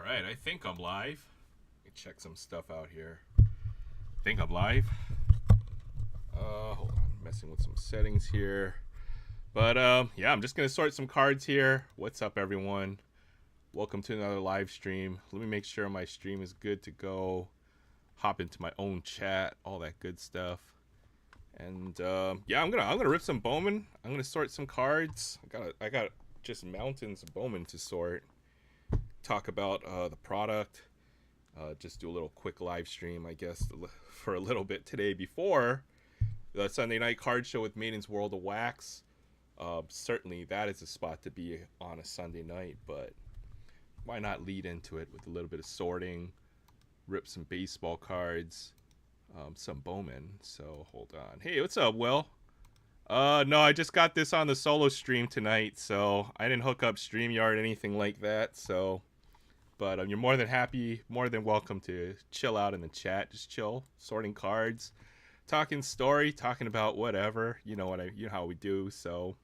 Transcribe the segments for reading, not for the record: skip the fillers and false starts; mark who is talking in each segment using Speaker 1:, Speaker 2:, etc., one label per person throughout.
Speaker 1: right, I think I'm live. Let me check some stuff out here. I think I'm live. Hold on, messing with some settings here. But yeah, I'm just gonna sort some cards here. What's up, everyone? Welcome to another live stream. Let me make sure my stream is good to go. Hop into my own chat, all that good stuff. And yeah, I'm gonna rip some Bowman. I'm gonna sort some cards. I got just mountains of Bowman to sort. Talk about the product. Just do a little quick live stream, I guess, for a little bit today before the Sunday night card show with Maiden's World of Wax. Certainly that is a spot to be on a Sunday night, but why not lead into it with a little bit of sorting, rip some baseball cards, some Bowman. So hold on. Hey, what's up, Will? No, I just got this on the solo stream tonight, so I didn't hook up StreamYard or anything like that. So, but you're more than welcome to chill out in the chat. Just chill, sorting cards, talking story, talking about whatever. You know how we do. So,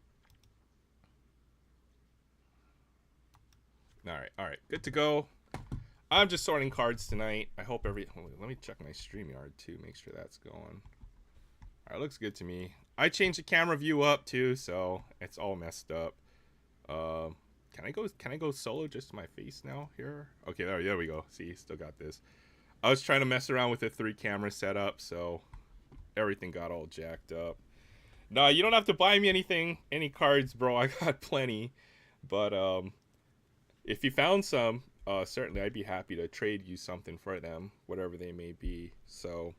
Speaker 1: all right, good to go. I'm just sorting cards tonight. I hope let me check my StreamYard too, make sure that's going. All right, looks good to me. I changed the camera view up too, so it's all messed up. Can I go solo just to my face now here? Okay, there we go. See, still got this. I was trying to mess around with the 3-camera setup, so everything got all jacked up. No, you don't have to buy me any cards, bro. I got plenty. But if you found some, certainly I'd be happy to trade you something for them, whatever they may be. So,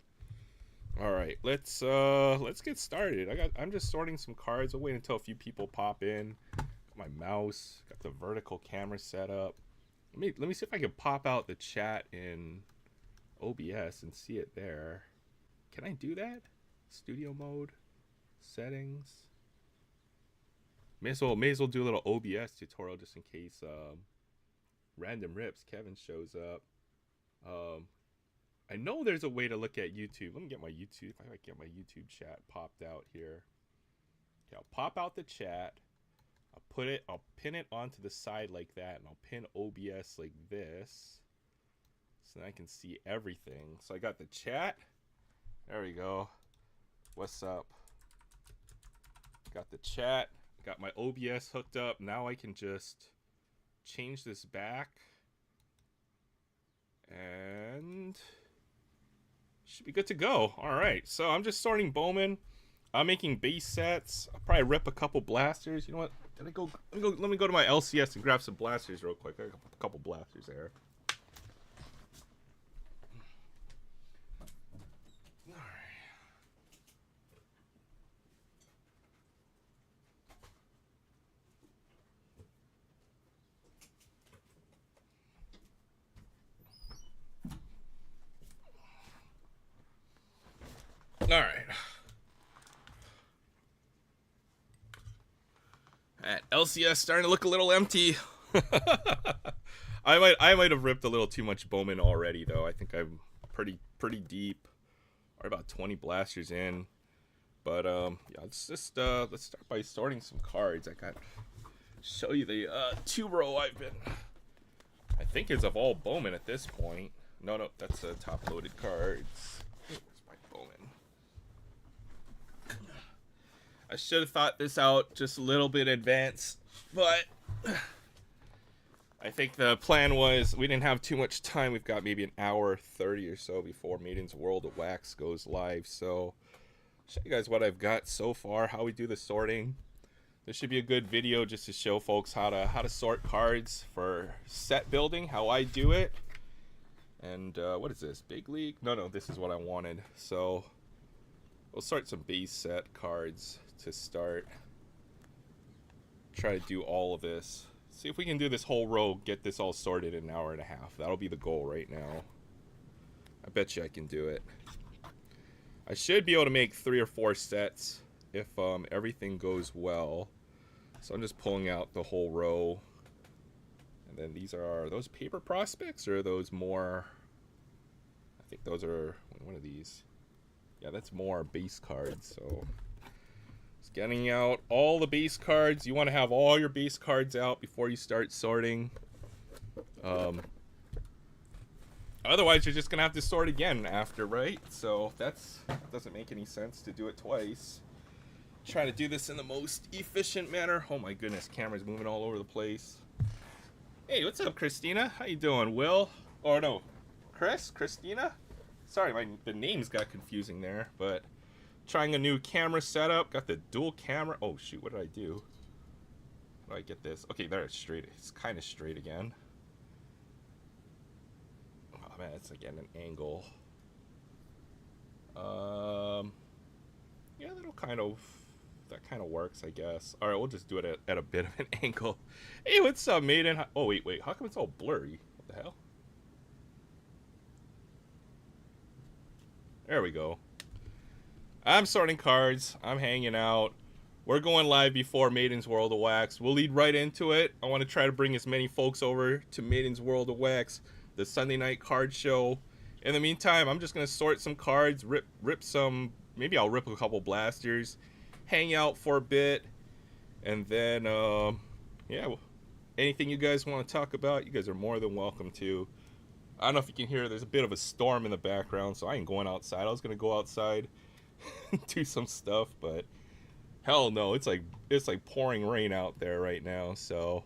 Speaker 1: all right, let's get started. I'm just sorting some cards. I'll wait until a few people pop in. Got my mouse, got the vertical camera set up. Let me see if I can pop out the chat in OBS and see it there. Can I do that? Studio mode, settings. May as well do a little OBS tutorial just in case random rips Kevin shows up. I know there's a way to look at YouTube. Let me get my YouTube. If I might get my YouTube chat popped out here. Okay, I'll pop out the chat. I'll pin it onto the side like that, and I'll pin OBS like this, so then I can see everything. So I got the chat. There we go. What's up? Got the chat. Got my OBS hooked up. Now I can just change this back, and should be good to go. All right, so I'm just sorting Bowman. I'm making base sets. I'll probably rip a couple blasters. You know what? Let me go to my LCS and grab some blasters real quick. I got a couple blasters there. All right. That LCS starting to look a little empty. I might have ripped a little too much Bowman already, though. I think I'm pretty deep. Or about 20 blasters in. But yeah, let's start by sorting some cards. Show you the 2-row I think is of all Bowman at this point. No, that's top loaded cards. Where's my Bowman? I should have thought this out just a little bit in advance, but I think the plan was we didn't have too much time. We've got maybe an hour 30 or so before Maiden's World of Wax goes live. So show you guys what I've got so far, how we do the sorting. This should be a good video just to show folks how to sort cards for set building, how I do it. And what is this? Big League? No, this is what I wanted. So we'll sort some base set cards to start. Try to do all of this. See if we can do this whole row, get this all sorted in an hour and a half. That'll be the goal right now. I bet you I can do it. I should be able to make 3 or 4 sets if everything goes well. So I'm just pulling out the whole row. And then are those paper prospects or are those more? I think those are one of these. Yeah, that's more base cards. So just getting out all the base cards. You want to have all your base cards out before you start sorting. Otherwise, you're just gonna have to sort again after, right? So that doesn't make any sense to do it twice. Try to do this in the most efficient manner. Oh my goodness, camera's moving all over the place. Hey, what's up, Christina? How you doing, Will? Or no, Christina? Sorry, the names got confusing there, but trying a new camera setup. Got the dual camera. Oh shoot, what did I do? How do I get this? Okay, there, it's straight. It's kind of straight again. Oh man, it's again an angle. Yeah, that kind of works, I guess. All right, we'll just do it at a bit of an angle. Hey, what's up, Maiden? Oh wait, how come it's all blurry? What the hell? There we go. I'm sorting cards. I'm hanging out. We're going live before Maiden's World of Wax. We'll lead right into it. I want to try to bring as many folks over to Maiden's World of Wax, the Sunday night card show. In the meantime, I'm just going to sort some cards, rip some, maybe I'll rip a couple blasters, hang out for a bit, and then, yeah, anything you guys want to talk about, you guys are more than welcome to. I don't know if you can hear, there's a bit of a storm in the background, so I ain't going outside. I was going to go outside do some stuff, but hell no, it's like pouring rain out there right now. So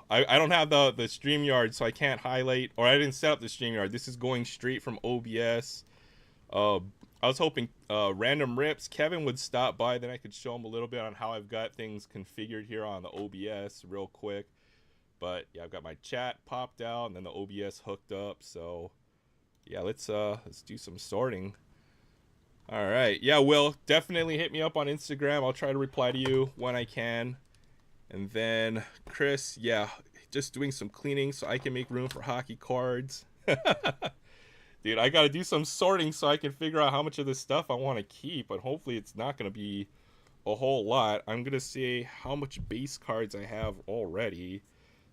Speaker 1: I don't have the StreamYard, so I can't highlight, or I didn't set up the StreamYard. This is going straight from OBS. I was hoping Random Rips Kevin would stop by, then I could show him a little bit on how I've got things configured here on the OBS real quick. But yeah, I've got my chat popped out and then the OBS hooked up. So yeah, let's do some sorting. All right. Yeah, Will, definitely hit me up on Instagram. I'll try to reply to you when I can. And then Chris, yeah, just doing some cleaning so I can make room for hockey cards. Dude, I got to do some sorting so I can figure out how much of this stuff I want to keep. But hopefully it's not going to be a whole lot. I'm going to see how much base cards I have already.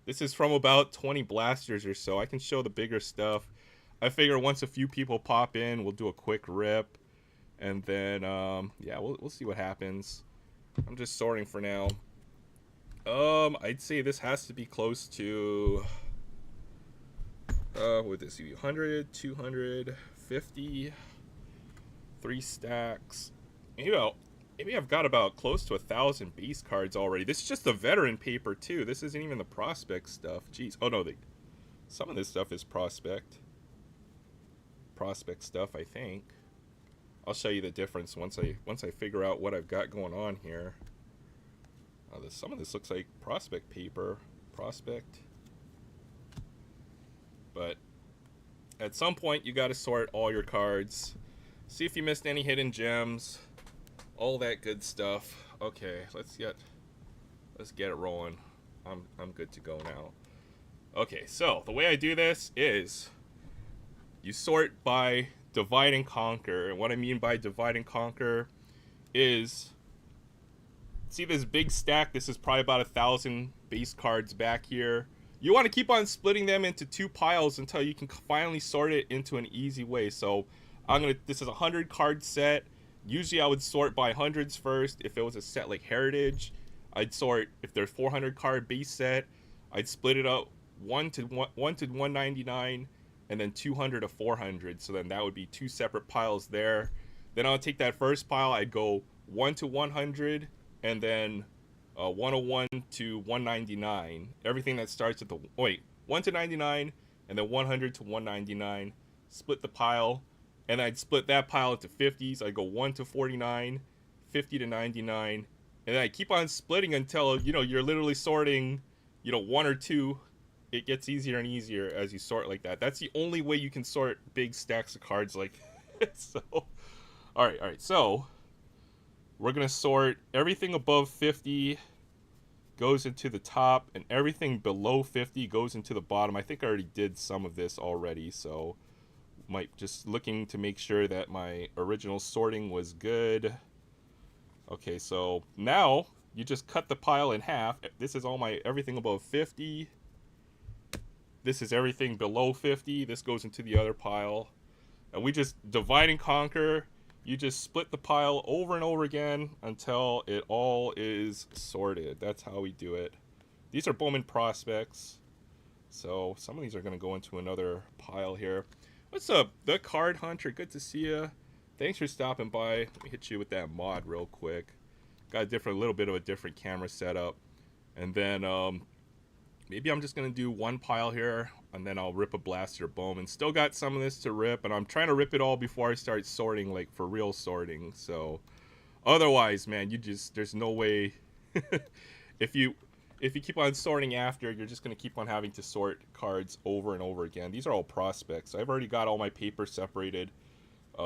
Speaker 1: This is from about 20 blasters or so. I can show the bigger stuff. I figure once a few people pop in, we'll do a quick rip. And then, yeah, we'll see what happens. I'm just sorting for now. I'd say this has to be close to, what would this be? 100, 250, 3 stacks. You know, maybe I've got about close to 1,000 base cards already. This is just the veteran paper too. This isn't even the prospect stuff. Jeez. Oh no, some of this stuff is prospect stuff, I think. I'll show you the difference once I figure out what I've got going on here. Some of this looks like prospect paper, but at some point you got to sort all your cards, see if you missed any hidden gems, all that good stuff. Okay, let's get it rolling. I'm good to go now. Okay, so the way I do this is you sort by divide and conquer. And what I mean by divide and conquer is, see this big stack? This is probably about 1,000 base cards back here. You want to keep on splitting them into 2 piles until you can finally sort it into an easy way. So this is a 100 card set. Usually I would sort by hundreds first. If it was a set like Heritage, I'd sort, if there's 400 card base set, I'd split it up 1 to 199 and then 200 to 400. So then that would be 2 separate piles there. Then I'll take that first pile, I'd go 1 to 100 and then 101 to 199. Everything that starts at 1 to 99 and then 100 to 199. Split the pile, and I'd split that pile into 50s. I'd go 1 to 49, 50 to 99, and then I keep on splitting until, you're literally sorting, 1 or 2. It gets easier and easier as you sort like that. That's the only way you can sort big stacks of cards like this. So, all right. So we're gonna sort everything above 50 goes into the top, and everything below 50 goes into the bottom. I think I already did some of this already, so just looking to make sure that my original sorting was good. Okay, so now you just cut the pile in half. This is all everything above 50. This is everything below 50. This goes into the other pile. And we just divide and conquer. You just split the pile over and over again until it all is sorted. That's how we do it. These are Bowman prospects. So some of these are going to go into another pile here. What's up, The Card Hunter? Good to see you. Thanks for stopping by. Let me hit you with that mod real quick. Got a little bit of a different camera setup. And then maybe I'm just going to do one pile here, and then I'll rip a Blaster Bowman. Still got some of this to rip, and I'm trying to rip it all before I start sorting, like for real sorting. So otherwise, man, there's no way. if you keep on sorting after, you're just going to keep on having to sort cards over and over again. These are all prospects. I've already got all my paper separated.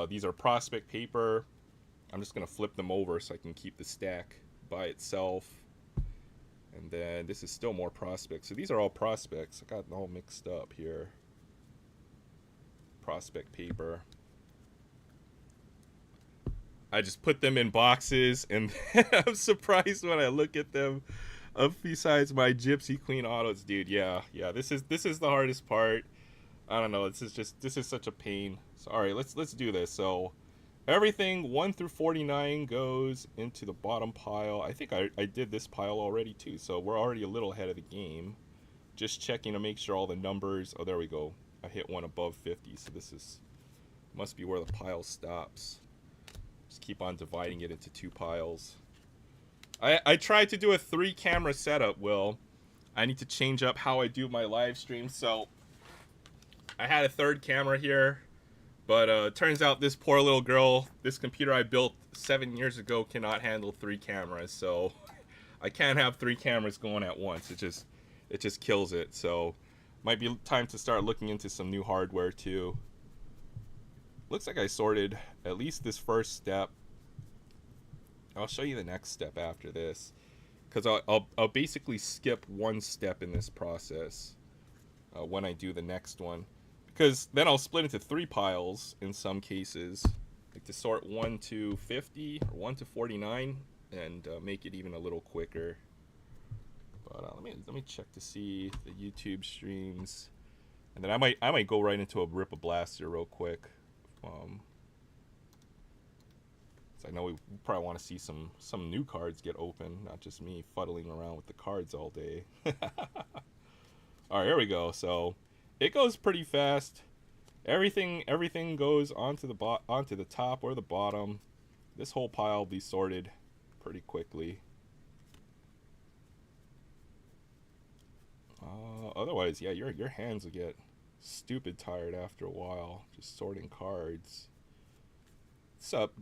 Speaker 1: These are prospect paper. I'm just going to flip them over so I can keep the stack by itself. And then this is still more prospects. So these are all prospects. I got it all mixed up here. Prospect paper. I just put them in boxes, and I'm surprised when I look at them. Besides my Gypsy Queen autos, dude, yeah, this is the hardest part. I don't know. This is such a pain. So all right, let's do this. So everything 1 through 49 goes into the bottom pile. I think I did this pile already too, so we're already a little ahead of the game. Just checking to make sure all the numbers. Oh, there we go. I hit one above 50, so must be where the pile stops. Just keep on dividing it into 2 piles. I tried to do a 3-camera setup, Will. I need to change up how I do my live stream. So I had a 3rd camera here, but turns out this poor little girl, this computer I built 7 years ago, cannot handle 3 cameras. So I can't have 3 cameras going at once. It just kills it. So might be time to start looking into some new hardware too. Looks like I sorted at least this first step. I'll show you the next step after this, because I'll basically skip one step in this process when I do the next one, because then I'll split into 3 piles in some cases, like to sort 1 to 50 or 1 to 49, and make it even a little quicker. But let me check to see the YouTube streams, and then I might go right into a Rip a Blaster real quick. I know we probably want to see some new cards get open, not just me fuddling around with the cards all day. All right, here we go. So it goes pretty fast. Everything goes onto the top or the bottom. This whole pile will be sorted pretty quickly. Otherwise, yeah, your hands will get stupid tired after a while just sorting cards. What's up?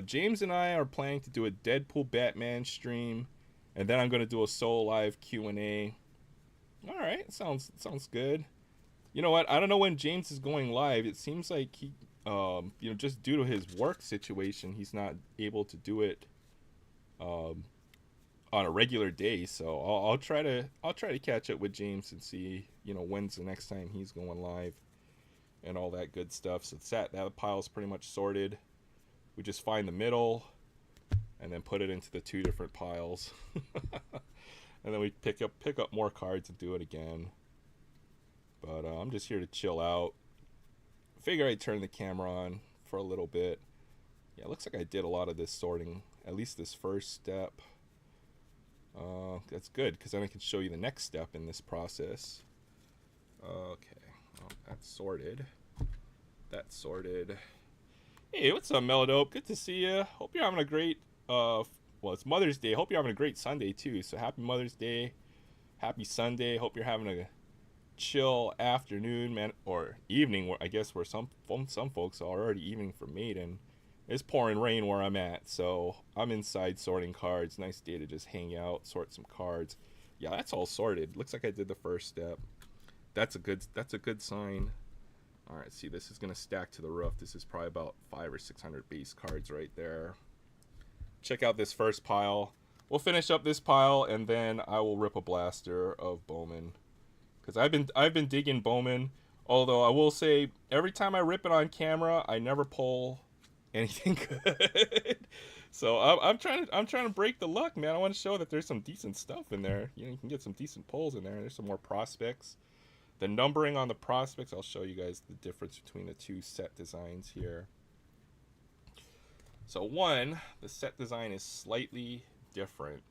Speaker 1: James and I are planning to do a Deadpool Batman stream, and then I'm going to do a solo live Q&A. All right, sounds good. You know what? I don't know when James is going live. It seems like he, just due to his work situation, he's not able to do it on a regular day. So I'll try to catch up with James and see, when's the next time he's going live and all that good stuff. So that pile's pretty much sorted. We just find the middle and then put it into the 2 different piles. And then we pick up more cards and do it again. But I'm just here to chill out. Figure I'd turn the camera on for a little bit. Yeah, it looks like I did a lot of this sorting, at least this first step. That's good, because then I can show you the next step in this process. Okay, well, that's sorted. Hey, what's up, Melodope? Good to see you. Hope you're having a great, it's Mother's Day. Hope you're having a great Sunday, too. So happy Mother's Day. Happy Sunday. Hope you're having a chill afternoon, man, or evening, where I guess where some folks are already evening for Maiden. It's pouring rain where I'm at, so I'm inside sorting cards. Nice day to just hang out, sort some cards. Yeah, that's all sorted. Looks like I did the first step. That's a good sign. All right, see, this is gonna stack to the roof. This is probably about 500 or 600 base cards right there. Check out this first pile. We'll finish up this pile, and then I will rip a blaster of Bowman, because I've been digging Bowman. Although I will say, every time I rip it on camera, I never pull anything good. So I'm trying to break the luck, man. I want to show that there's some decent stuff in there. You can get some decent pulls in there. There's some more prospects. The numbering on the prospects, I'll show you guys the difference between the 2 set designs here. So the set design is slightly different.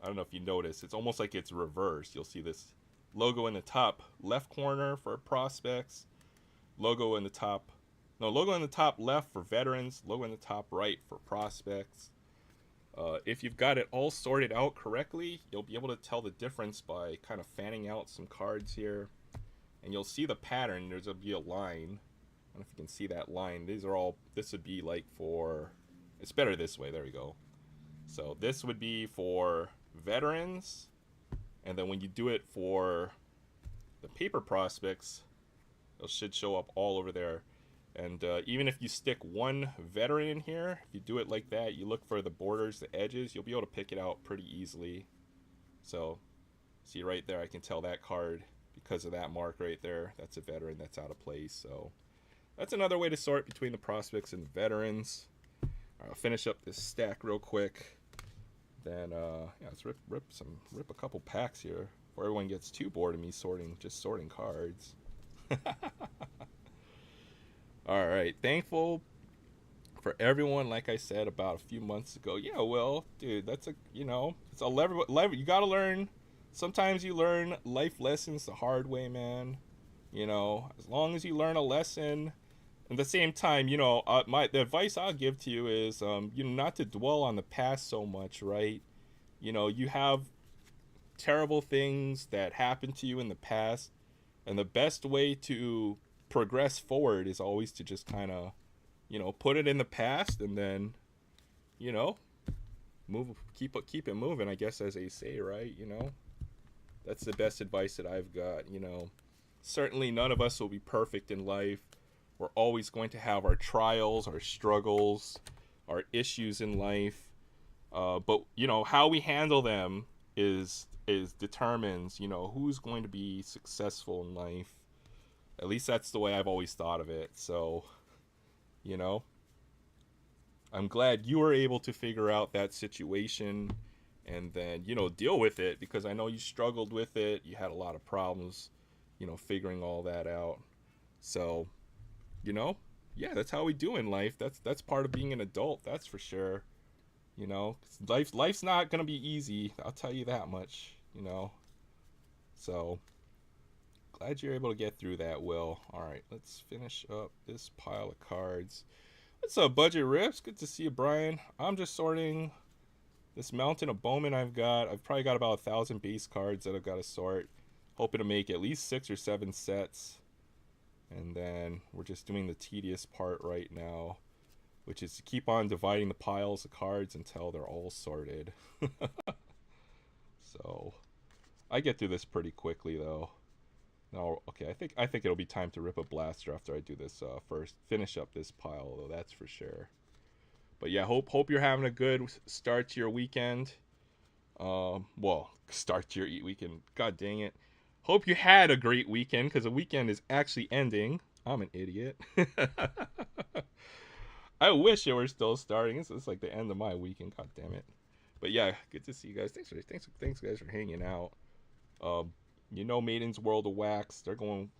Speaker 1: I don't know if you notice. It's almost like it's reversed. You'll see this logo in the top left corner for prospects, logo in the top, no, logo in the top left for veterans, logo in the top right for prospects. If you've got it all sorted out correctly, you'll be able to tell the difference by kind of fanning out some cards here. And you'll see the pattern. There's going to be a line. I don't know if you can see that line. These are all, this would be like for, it's better this way. There we go. So this would be for veterans. And then when you do it for the paper prospects, it should show up all over there. And even if you stick one veteran in here, if you do it like that, you look for the borders, the edges, you'll be able to pick it out pretty easily. So see right there, I can tell that card because of that mark right there. That's a veteran that's out of place. So that's another way to sort between the prospects and veterans. All right, I'll finish up this stack real quick. Then yeah, let's rip a couple packs here before everyone gets too bored of me just sorting cards. All right, thankful for everyone. Like I said about a few months ago, yeah, well, dude, that's a, you know, it's a lever. You gotta learn. Sometimes you learn life lessons the hard way, man. You know, as long as you learn a lesson. At the same time, you know, the advice I'll give to you is, you know, not to dwell on the past so much, right? You know, you have terrible things that happened to you in the past, and the best way to progress forward is always to just kind of, you know, put it in the past and then, you know, keep it moving, I guess, as they say, right? You know, that's the best advice that I've got. You know, certainly none of us will be perfect in life. We're always going to have our trials, our struggles, our issues in life, but you know, how we handle them is determines, you know, who's going to be successful in life. At least that's the way I've always thought of it. So, you know, I'm glad you were able to figure out that situation and then, you know, deal with it, because I know you struggled with it. You had a lot of problems, you know, figuring all that out. So, you know, yeah, that's how we do in life. That's part of being an adult, that's for sure. You know, life's not going to be easy. I'll tell you that much, you know. So, glad you're able to get through that, Will. All right, let's finish up this pile of cards. What's up, Budget Rips? Good to see you, Brian. I'm just sorting this mountain of Bowman I've got. I've probably got about 1,000 base cards that I've got to sort. Hoping to make at least 6 or 7 sets. And then we're just doing the tedious part right now, which is to keep on dividing the piles of cards until they're all sorted. So, I get through this pretty quickly, though. No, okay, I think it'll be time to rip a blaster after I do this first. Finish up this pile, though, that's for sure. But yeah, hope you're having a good start to your weekend. Well, start to your weekend. God dang it. Hope you had a great weekend, because the weekend is actually ending. I'm an idiot. I wish it were still starting. It's like the end of my weekend. God damn it. But yeah, good to see you guys. Thanks guys for hanging out. You know, Maiden's World of Wax. They're going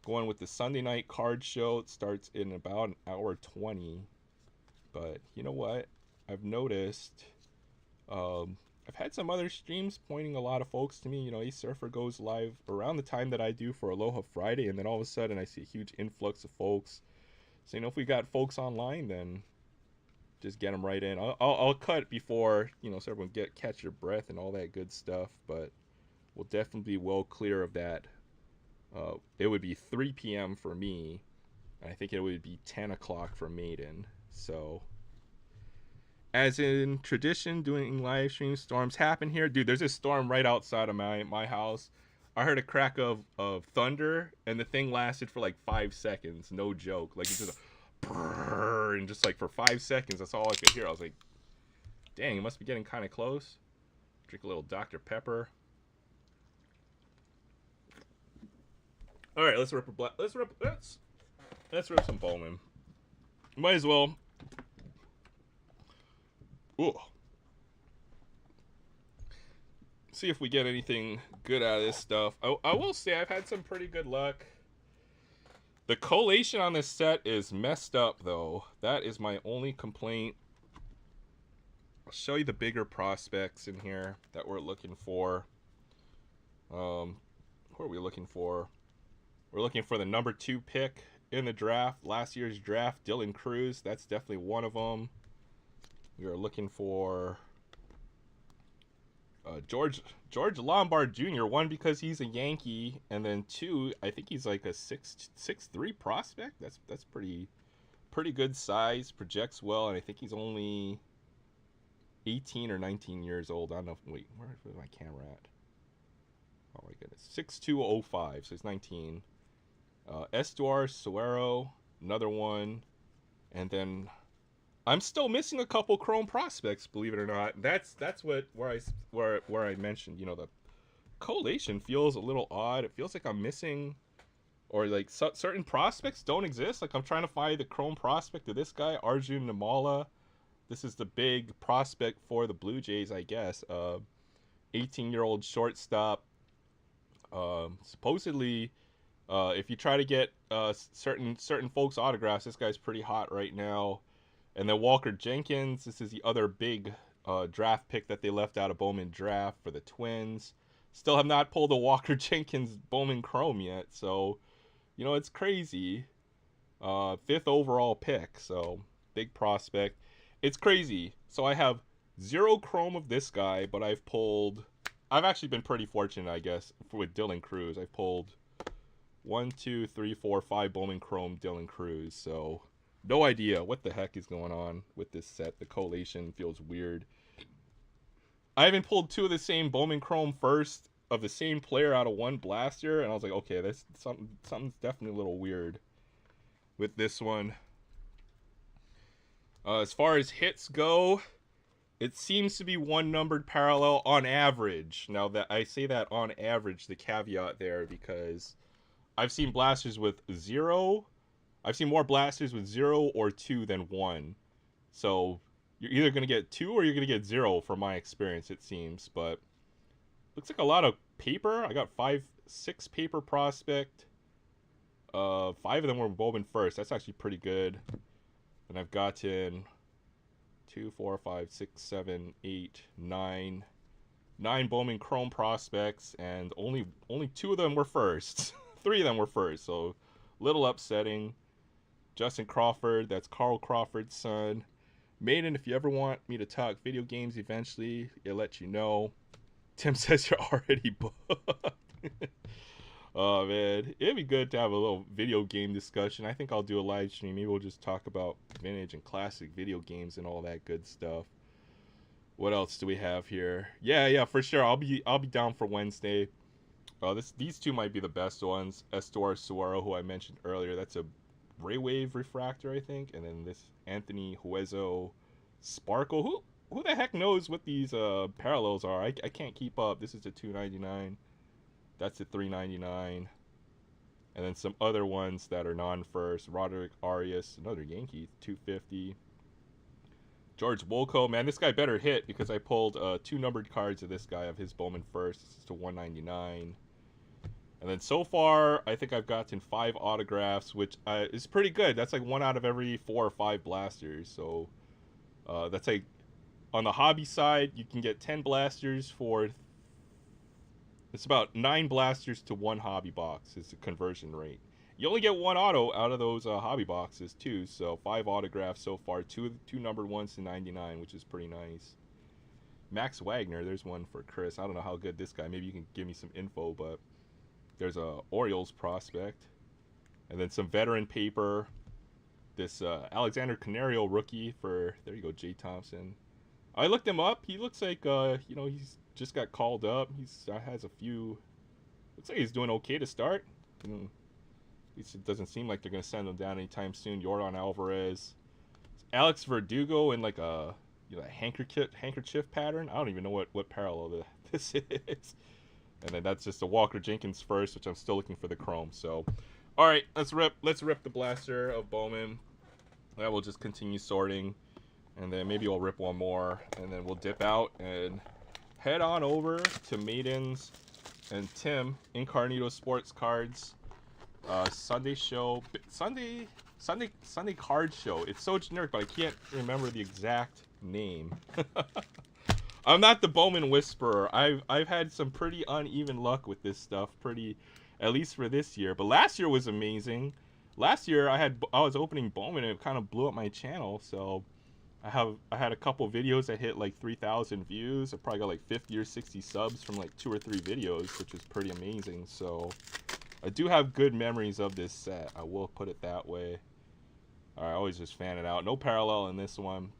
Speaker 1: with the Sunday night card show. It starts in about an hour 20. But you know what? I've noticed. I've had some other streams pointing a lot of folks to me. You know, Ace Surfer goes live around the time that I do for Aloha Friday, and then all of a sudden I see a huge influx of folks. So, you know, if we got folks online, then just get them right in. I'll cut before, you know, so everyone catch your breath and all that good stuff. But we'll definitely be well clear of that. It would be 3 p.m. for me, and I think it would be 10 o'clock for Maiden. So, as in tradition, doing live stream, storms happen here. Dude, there's a storm right outside of my house. I heard a crack of thunder, and the thing lasted for like 5 seconds. No joke. Like, it's just a brrr, and just like for 5 seconds, that's all I could hear. I was like, dang, it must be getting kind of close. Drink a little Dr. Pepper. All right, let's rip some Bowman. Might as well. Ooh. See if we get anything good out of this stuff. I will say I've had some pretty good luck. The collation on this set is messed up, though. That is my only complaint. I'll show you the bigger prospects in here that we're looking for. Who are we looking for? We're looking for the number 2 pick in the draft, last year's draft, Dylan Cruz. That's definitely one of them. We are looking for George Lombard Jr. One, because he's a Yankee, and then two, I think he's like a 6'3" prospect. That's pretty good size, projects well, and I think he's only 18 or 19 years old. I don't know. Wait, where's my camera at? Oh my goodness, 6'2", so he's 19. Estuar Suero, another one, and then I'm still missing a couple Chrome prospects, believe it or not. That's where I mentioned, you know, the collation feels a little odd. It feels like I'm missing, or like certain prospects don't exist. Like I'm trying to find the Chrome prospect of this guy, Arjun Nimala. This is the big prospect for the Blue Jays, I guess. 18-year-old shortstop. Supposedly, if you try to get certain folks' autographs, this guy's pretty hot right now. And then Walker Jenkins, this is the other big draft pick that they left out of Bowman draft for the Twins. Still have not pulled a Walker Jenkins Bowman Chrome yet, so, you know, it's crazy. 5th overall pick, so big prospect. It's crazy. So I have 0 Chrome of this guy, but I've actually been pretty fortunate, I guess, with Dylan Cruz. I've pulled 1, 2, 3, 4, 5 Bowman Chrome Dylan Cruz, so no idea what the heck is going on with this set. The collation feels weird. I haven't pulled 2 of the same Bowman Chrome first of the same player out of 1 blaster, and I was like, okay, this something's definitely a little weird with this one. As far as hits go, it seems to be 1 numbered parallel on average. Now that I say that on average, the caveat there, because I've seen blasters with 0. I've seen more blasters with 0 or 2 than 1. So you're either going to get 2 or you're going to get 0 from my experience, it seems. But looks like a lot of paper. I got 6 paper prospect. 5 of them were Bowman first. That's actually pretty good. And I've gotten 2, 4, 5, 6, 7, 8, 9 Bowman Chrome prospects, and only 2 of them were first. 3 of them were first, so little upsetting. Justin Crawford, that's Carl Crawford's son. Maiden, if you ever want me to talk video games eventually, I'll let you know. Tim says you're already booked. Oh man, it'd be good to have a little video game discussion. I think I'll do a live stream. Maybe we'll just talk about vintage and classic video games and all that good stuff. What else do we have here? Yeah, for sure. I'll be down for Wednesday. These 2 might be the best ones. Estuar Suero, who I mentioned earlier, that's a Raywave refractor, I think, and then this Anthony Hueso Sparkle. Who the heck knows what these parallels are? I can't keep up. This is a $2.99. That's a $3.99. And then some other ones that are non-first. Roderick Arias, another Yankee, $2.50. George Wolko, man, this guy better hit, because I pulled 2 numbered cards of this guy of his Bowman first. This is to $1.99. And then so far, I think I've gotten 5 autographs, which is pretty good. That's like 1 out of every 4 or 5 blasters. So that's like, on the hobby side, you can get 10 blasters for, it's about 9 blasters to 1 hobby box is the conversion rate. You only get 1 auto out of those hobby boxes too. So 5 autographs so far, 2 numbered ones to 99, which is pretty nice. Max Wagner, there's one for Chris. I don't know how good this guy, maybe you can give me some info, but there's a Orioles prospect. And then some veteran paper. This Alexander Canario rookie for, there you go, Jay Thompson. I looked him up. He looks like, you know, he's just got called up. He's has a few, looks like he's doing okay to start. At least it doesn't seem like they're going to send him down anytime soon. Yordan Alvarez. Alex Verdugo in like a, you know, handkerchief pattern. I don't even know what parallel this is. And then that's just a Walker Jenkins first, which I'm still looking for the Chrome. So, all right, let's rip the blaster of Bowman. That will just continue sorting, and then maybe we'll rip one more, and then we'll dip out and head on over to Maidens and Tim Incarnito Sports Cards Sunday show. Sunday card show. It's so generic, but I can't remember the exact name. I'm not the Bowman Whisperer. I've had some pretty uneven luck with this stuff, at least for this year. But last year was amazing. Last year I was opening Bowman and it kind of blew up my channel. So I had a couple videos that hit like 3,000 views. I probably got like 50 or 60 subs from like 2 or 3 videos, which is pretty amazing. So I do have good memories of this set. I will put it that way. All right, I always just fan it out. No parallel in this one.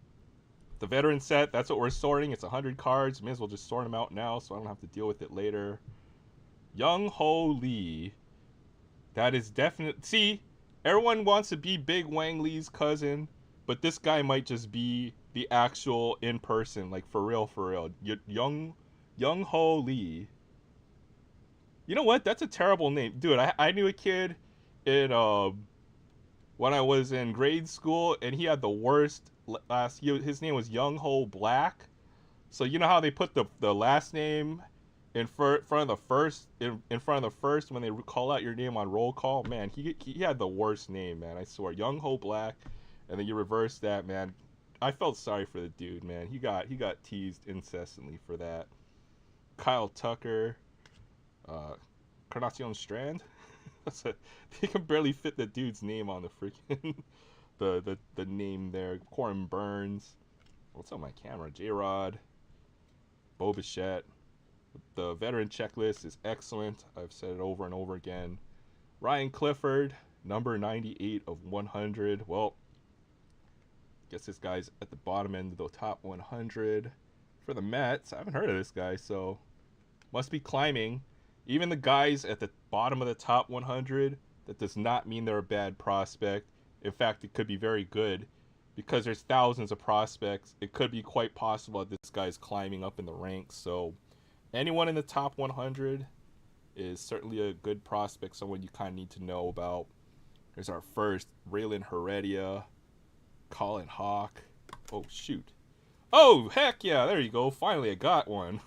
Speaker 1: The veteran set, that's what we're sorting. It's 100 cards. May as well just sort them out now so I don't have to deal with it later. Young Ho Lee. That is definite. See, everyone wants to be Big Wang Lee's cousin, but this guy might just be the actual in person, like for real, for real. Young Ho Lee. You know what? That's a terrible name, dude. I knew a kid in when I was in grade school, and he had the worst last. His name was Young Ho Black. So you know how they put the last name in front of the first in front of the first when they call out your name on roll call. Man, he had the worst name, man. I swear, Young Ho Black, and then you reverse that, man. I felt sorry for the dude, man. He got teased incessantly for that. Kyle Tucker, Carnacion Strand. They can barely fit the dude's name on the freaking the name there. Corin Burns. What's on my camera? J-Rod. Bo Bichette. The veteran checklist is excellent. I've said it over and over again. Ryan Clifford, number 98 of 100. Well, guess this guy's at the bottom end of the top 100. For the Mets, I haven't heard of this guy, so must be climbing. Even the guys at the bottom of the top 100, that does not mean they're a bad prospect. In fact, it could be very good because there's thousands of prospects. It could be quite possible that this guy's climbing up in the ranks. So anyone in the top 100 is certainly a good prospect, someone you kind of need to know about. Here's our first, Raylan Heredia, Colin Hawk. Oh, shoot. Oh, heck yeah, there you go. Finally, I got one.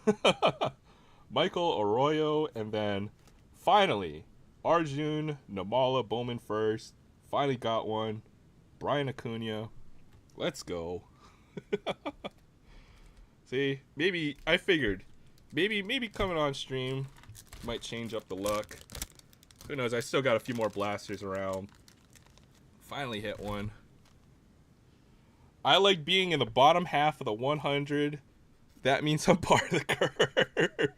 Speaker 1: Michael Arroyo, and then finally, Arjun Namala Bowman first. Finally got one. Brian Acuna. Let's go. See, maybe, I figured, maybe coming on stream might change up the luck. Who knows, I still got a few more blasters around. Finally hit one. I like being in the bottom half of the 100. That means I'm part of the curve.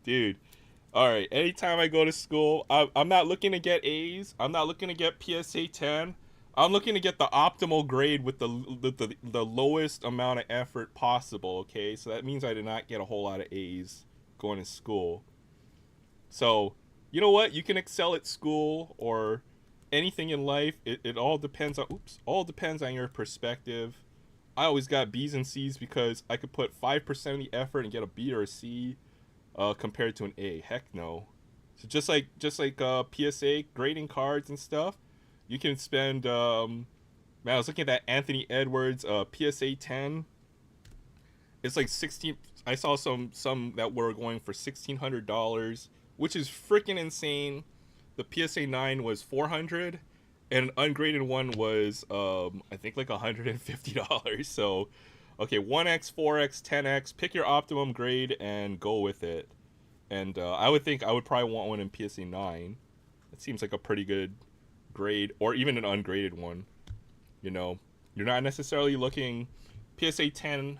Speaker 1: Dude. Alright, anytime I go to school, I'm not looking to get A's. I'm not looking to get PSA 10. I'm looking to get the optimal grade with the lowest amount of effort possible, okay? So that means I did not get a whole lot of A's going to school. So, you know what? You can excel at school or anything in life. It all depends on, all depends on your perspective. I always got B's and C's because I could put 5% of the effort and get a B or a C compared to an A. Heck no. So just like PSA grading cards and stuff, you can spend man, I was looking at that Anthony Edwards PSA 10. It's like 16. I saw some that were going for $1,600, which is freaking insane. The PSA 9 was $400. And an ungraded one was, I think, like $150. So, okay, 1x, 4x, 10x. Pick your optimum grade and go with it. And I would think I would probably want one in PSA 9. It seems like a pretty good grade, or even an ungraded one. You know, you're not necessarily looking PSA 10.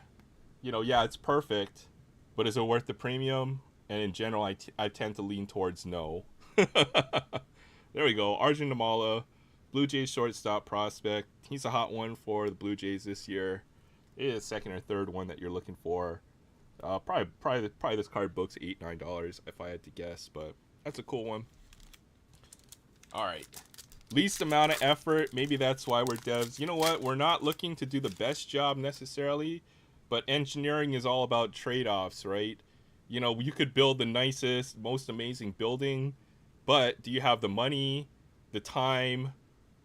Speaker 1: You know, yeah, it's perfect, but is it worth the premium? And in general, I tend to lean towards no. There we go, Arjun Namala. Blue Jays shortstop prospect. He's a hot one for the Blue Jays this year. It is second or third one that you're looking for. Probably this card book's $8, $9 if I had to guess, but that's a cool one. All right, least amount of effort. Maybe that's why we're devs. You know what? We're not looking to do the best job necessarily, but engineering is all about trade-offs, right? You know, you could build the nicest, most amazing building, but do you have the money, the time,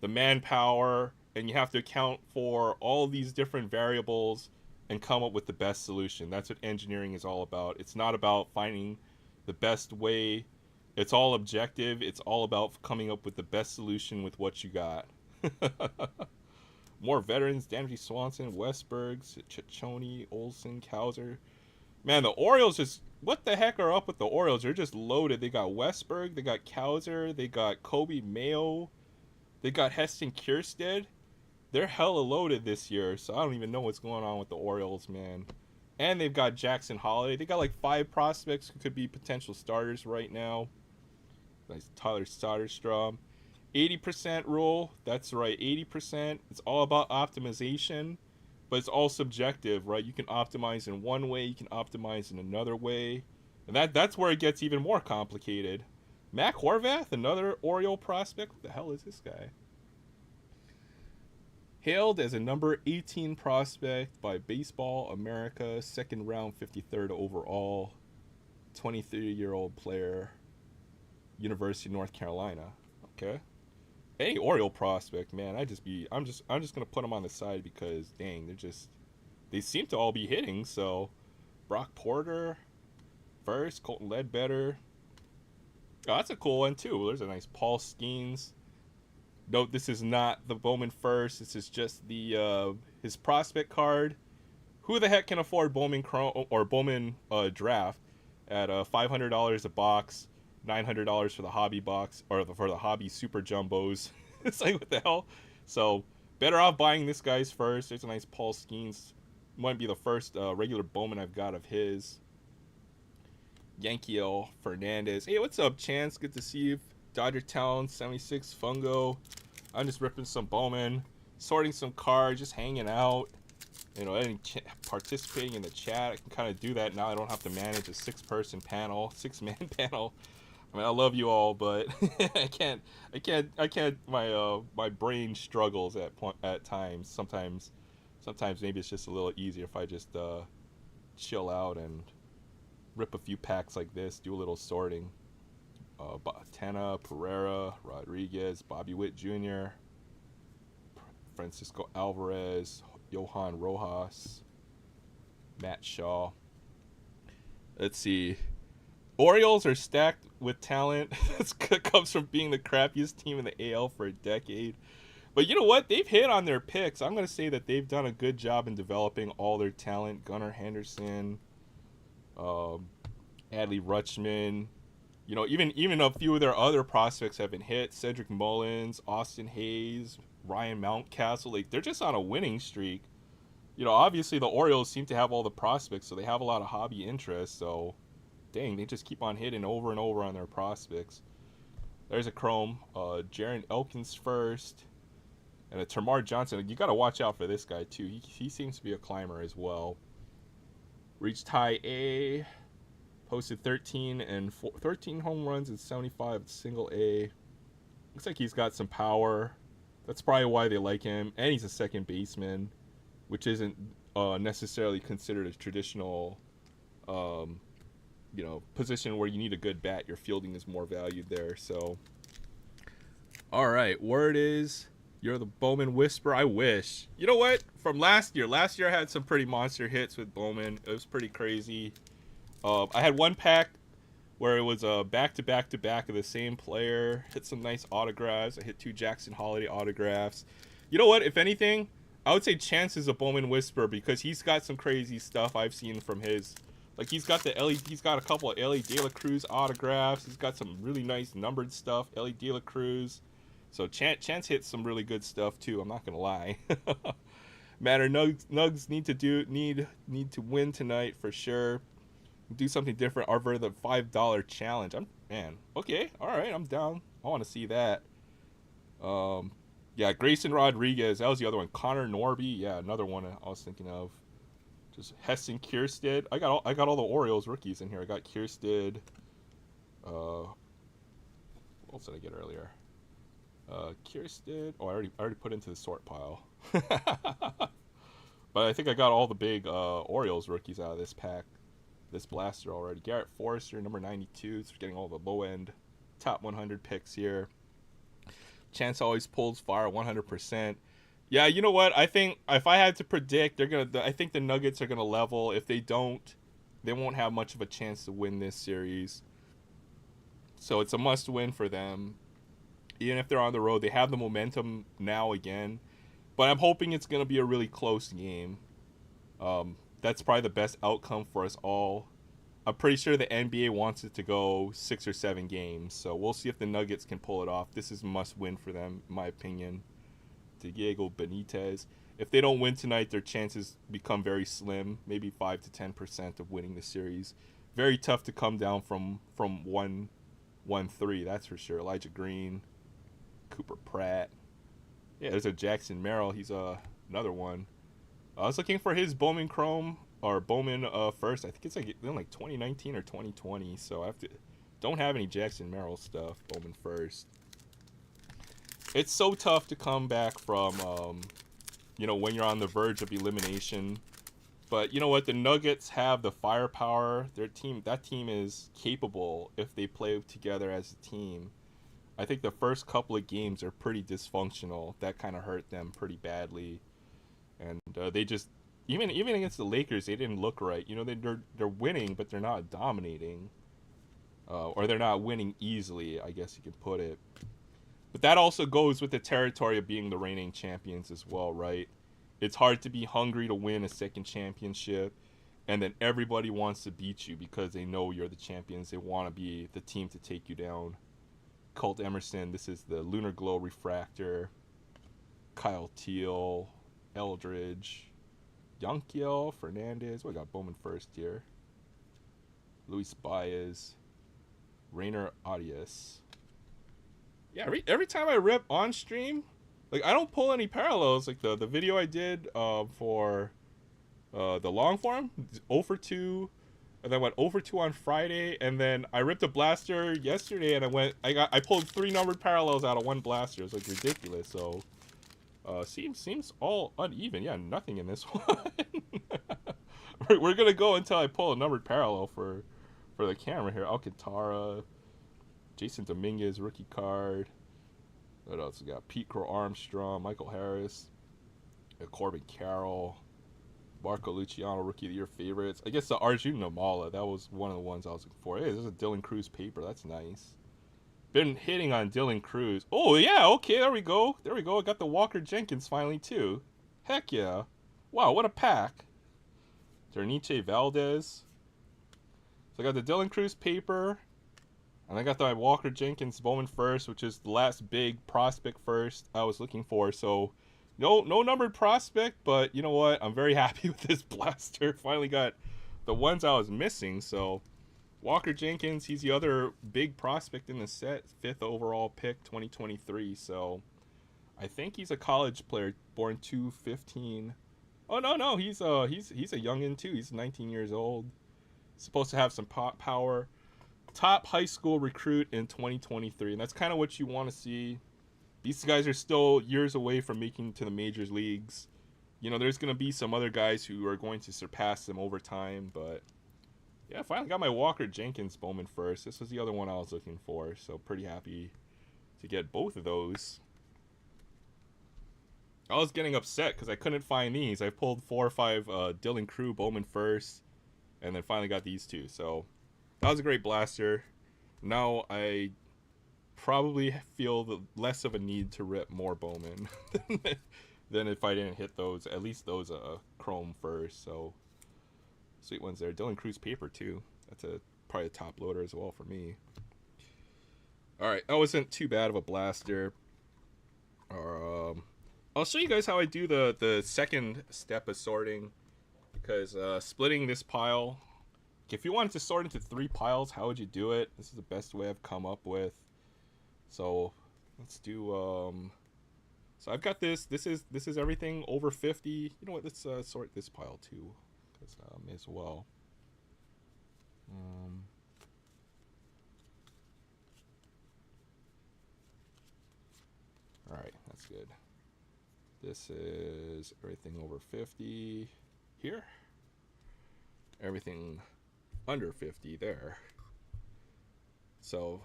Speaker 1: the manpower, and you have to account for all these different variables and come up with the best solution. That's what engineering is all about. It's not about finding the best way. It's all objective. It's all about coming up with the best solution with what you got. more veterans: Danby Swanson, Westberg, Ciccone, Olsen, Kauser. Man, the Orioles just, what the heck are up with the Orioles? They're just loaded. They got Westberg, they got Kauser, they got Kobe Mayo, they got Heston Kjerstad. They're hella loaded this year, so I don't even know what's going on with the Orioles, man. And they've got Jackson Holiday. They got like 5 prospects who could be potential starters right now. Nice Tyler Soderstrom. 80% rule. That's right, 80%. It's all about optimization, but it's all subjective, right? You can optimize in one way, you can optimize in another way. And that's where it gets even more complicated. Mac Horvath, another Oriole prospect. What the hell is this guy? Hailed as a number 18 prospect by Baseball America, second round, 53rd overall, 23-year-old player, University of North Carolina. Okay. Any Oriole prospect, man, I'm just gonna put them on the side because dang, they seem to all be hitting. So Brock Porter, first, Colton Ledbetter. Oh, that's a cool one too. There's a nice Paul Skeens. Note this is not the Bowman first. This is just the his prospect card. Who the heck can afford Bowman or Bowman draft at $500 a box, $900 for the hobby box or for the hobby super jumbos? It's like, what the hell? So better off buying this guy's first. There's a nice Paul Skeens. Might be the first regular Bowman I've got of his. Yankiel Fernandez. Hey, what's up, Chance? Good to see you. Dodger Town 76 Fungo. I'm just ripping some Bowman, sorting some cards, just hanging out. You know, participating in the chat. I can kind of do that now. I don't have to manage a 6-person panel, 6-man panel. I mean, I love you all, but I can't. My brain struggles at times. Sometimes maybe it's just a little easier if I just chill out and rip a few packs like this, do a little sorting. Tana, Pereira, Rodriguez, Bobby Witt Jr., Francisco Alvarez, Johan Rojas, Matt Shaw. Let's see. Orioles are stacked with talent. This comes from being the crappiest team in the AL for a decade. But you know what? They've hit on their picks. I'm going to say that they've done a good job in developing all their talent. Gunnar Henderson, Adley Rutschman. You know, even a few of their other prospects have been hit. Cedric Mullins, Austin Hayes, Ryan Mountcastle. Like, they're just on a winning streak. You know, obviously the Orioles seem to have all the prospects, so they have a lot of hobby interest. So, dang, they just keep on hitting over and over on their prospects. There's a Chrome. Jaron Elkins first. And a Termarr Johnson. You got to watch out for this guy, too. He seems to be a climber as well. Reached high A. Posted 13 home runs and 75 single A. Looks like he's got some power. That's probably why they like him. And he's a second baseman, which isn't necessarily considered a traditional, position where you need a good bat. Your fielding is more valued there. So, all right. Word is you're the Bowman Whisperer. I wish. You know what? From last year I had some pretty monster hits with Bowman. It was pretty crazy. I had one pack where it was back-to-back of the same player. Hit some nice autographs. I hit 2 Jackson Holiday autographs. You know what? If anything, I would say Chance is a Bowman Whisperer because he's got some crazy stuff I've seen from his. Like, he's got a couple of Ellie De La Cruz autographs. He's got some really nice numbered stuff. Ellie De La Cruz. So Chance hits some really good stuff too. I'm not gonna lie. Matter Nugs need to win tonight for sure. Do something different over the $5 challenge. Okay, all right, I'm down. I want to see that. Yeah, Grayson Rodriguez, that was the other one. Connor Norby, yeah, another one I was thinking of. Just Heston Kjerstad. I got all the Orioles rookies in here. I got Kjerstad. What else did I get earlier? Kjerstad. Oh, I already put into the sort pile. But I think I got all the big Orioles rookies out of this pack. This blaster already. Garrett Forrester, number 92. So we're getting all the low-end top 100 picks here. Chance always pulls fire 100%. Yeah, you know what? I think if I had to predict, I think the Nuggets are gonna level. If they don't, they won't have much of a chance to win this series. So it's a must-win for them. Even if they're on the road, they have the momentum now again. But I'm hoping it's going to be a really close game. That's probably the best outcome for us all. I'm pretty sure the NBA wants it to go 6 or 7 games, so we'll see if the Nuggets can pull it off. This is must win for them, in my opinion. Diego Benitez. If they don't win tonight, their chances become very slim, maybe 5 to 10% of winning the series. Very tough to come down from 1-3, that's for sure. Elijah Green, Cooper Pratt. Yeah, there's a Jackson Merrill. He's another one. I was looking for his Bowman Chrome or Bowman first. I think it's like in like 2019 or 2020. So I don't have any Jackson Merrill stuff. Bowman first. It's so tough to come back from when you're on the verge of elimination. But you know what? The Nuggets have the firepower. That team is capable if they play together as a team. I think the first couple of games are pretty dysfunctional. That kind of hurt them pretty badly. And they just even against the Lakers, they didn't look right. They're winning, but they're not dominating, or they're not winning easily, I guess you could put it. But that also goes with the territory of being the reigning champions as well, right? It's hard to be hungry to win a second championship, and then everybody wants to beat you because they know you're the champions. They want to be the team to take you down. Colt Emerson, this is the Lunar Glow Refractor. Kyle Teal, Eldridge, Yankiel, Fernandez. We got Bowman first here. Luis Baez, Rainer Arias. Yeah, every time I rip on stream, like I don't pull any parallels. Like the video I did for the long form, 0 for 2, and then went 0 for 2 on Friday, and then I ripped a blaster yesterday, and I pulled 3 numbered parallels out of 1 blaster. It's like ridiculous. So seems all uneven. Yeah, nothing in this one. We're gonna go until I pull a numbered parallel for the camera here. Alcantara, Jason Dominguez rookie card. What else we got? Pete Crow Armstrong, Michael Harris, Corbin Carroll, Marco Luciano rookie of the year favorites. I guess the Arjun Namala, that was one of the ones I was looking for. Hey, this is a Dylan Cruz paper. That's nice. Been hitting on Dylan Cruz. Oh yeah, okay, there we go. I got the Walker Jenkins finally too. Heck yeah. Wow, what a pack. Derniche Valdez. So I got the Dylan Cruz paper. And I got the Walker Jenkins Bowman first, which is the last big prospect first I was looking for. So no numbered prospect, but you know what? I'm very happy with this blaster. Finally got the ones I was missing. So Walker Jenkins, he's the other big prospect in the set, 5th overall pick, 2023. So I think he's a college player, born 2/15. Oh no, he's a youngin too. He's 19 years old. Supposed to have some power. Top high school recruit in 2023, and that's kind of what you want to see. These guys are still years away from making to the major leagues. There's going to be some other guys who are going to surpass them over time, but yeah, I finally got my Walker Jenkins Bowman first. This was the other one I was looking for, so pretty happy to get both of those. I was getting upset because I couldn't find these. I pulled 4 or 5 Dylan Crew Bowman first, and then finally got these 2, so that was a great blaster. Now I probably feel less of a need to rip more Bowman than if I didn't hit those. At least those chrome first. So sweet ones there. Dylan Cruz paper too. That's probably a top loader as well for me. All right, that wasn't too bad of a blaster. I'll show you guys how I do the second step of sorting, because splitting this pile. If you wanted to sort into 3 piles, how would you do it? This is the best way I've come up with. So let's do so I've got this is everything over 50. You know what, let's sort this pile too, because may as well. All right, that's good. This is everything over 50 here, everything under 50 there. So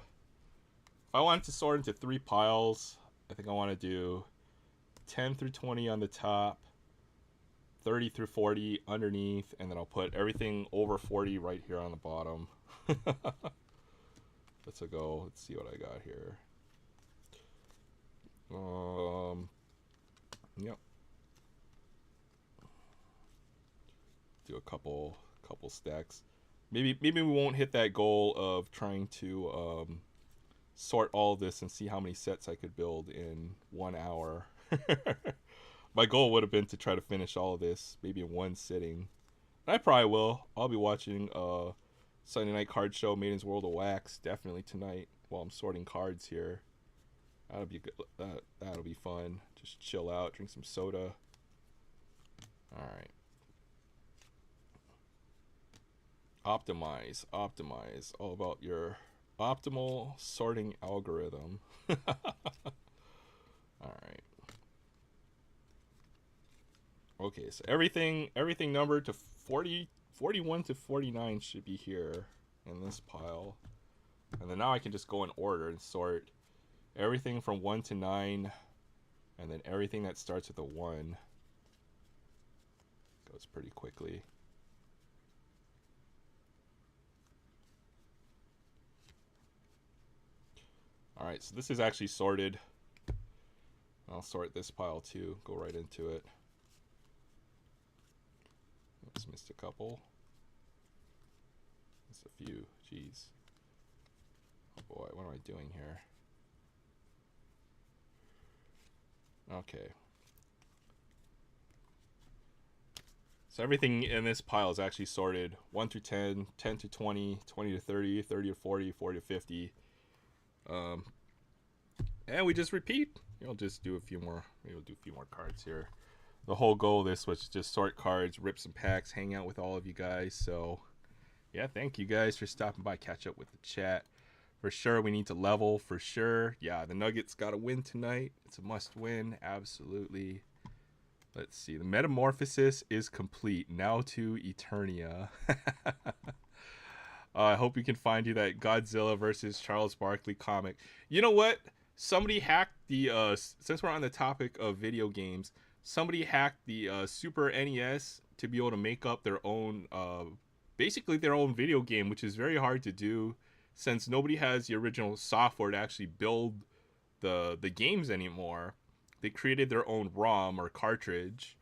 Speaker 1: if I wanted to sort into 3 piles, I think I want to do 10 through 20 on the top, 30 through 40 underneath, and then I'll put everything over 40 right here on the bottom. Let's go. Let's see what I got here. Yep. do a couple stacks. Maybe we won't hit that goal of trying to sort all this and see how many sets I could build in 1 hour. My goal would have been to try to finish all of this maybe in one sitting. I probably will. I'll be watching Sunday night card show, Maiden's World of Wax, definitely tonight while I'm sorting cards here. That'll be good. That'll be fun. Just chill out, drink some soda. All right. Optimize. All about your optimal sorting algorithm. All right. Okay, so everything numbered to 41 to 49 should be here in this pile. And then now I can just go in order and sort everything from 1 to 9, and then everything that starts with a 1 goes pretty quickly. All right, so this is actually sorted. I'll sort this pile too, go right into it. Just missed a couple. Just a few, jeez. Oh boy, what am I doing here? Okay. So everything in this pile is actually sorted 1 through 10, 10 to 20, 20 to 30, 30 to 40, 40 to 50. And we just repeat. We'll just do a few more. Maybe we'll do a few more cards here. The whole goal of this was just sort cards, rip some packs, hang out with all of you guys. So, yeah, thank you guys for stopping by, catch up with the chat. For sure, we need to level, for sure. Yeah, the Nuggets got to win tonight. It's a must win, absolutely. Let's see. The metamorphosis is complete. Now to Eternia. I hope we can find you that Godzilla versus Charles Barkley comic. You know what? Somebody hacked the, since we're on the topic of video games, somebody hacked the Super NES to be able to make up their own, basically their own video game, which is very hard to do since nobody has the original software to actually build the games anymore. They created their own ROM or cartridge.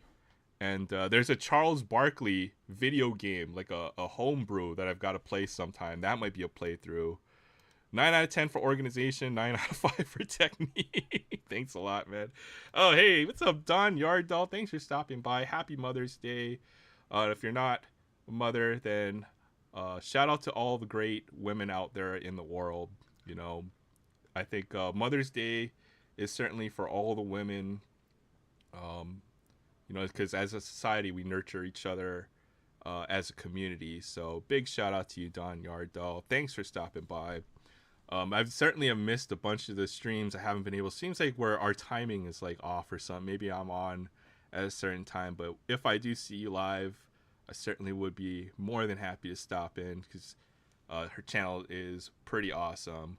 Speaker 1: And there's a Charles Barkley video game, like a homebrew that I've got to play sometime. That might be a playthrough. 9 out of 10 for organization, 9 out of 5 for technique. Thanks a lot, man. Oh, hey, what's up, Don Yardall? Thanks for stopping by. Happy Mother's Day. If you're not a mother, then shout out to all the great women out there in the world. You know, I think Mother's Day is certainly for all the women. You know, because as a society, we nurture each other as a community. So big shout out to you, Don Yardall. Thanks for stopping by. I've certainly missed a bunch of the streams. I haven't been able. Seems like where our timing is like off or something. Maybe I'm on at a certain time, but if I do see you live, I certainly would be more than happy to stop in because her channel is pretty awesome,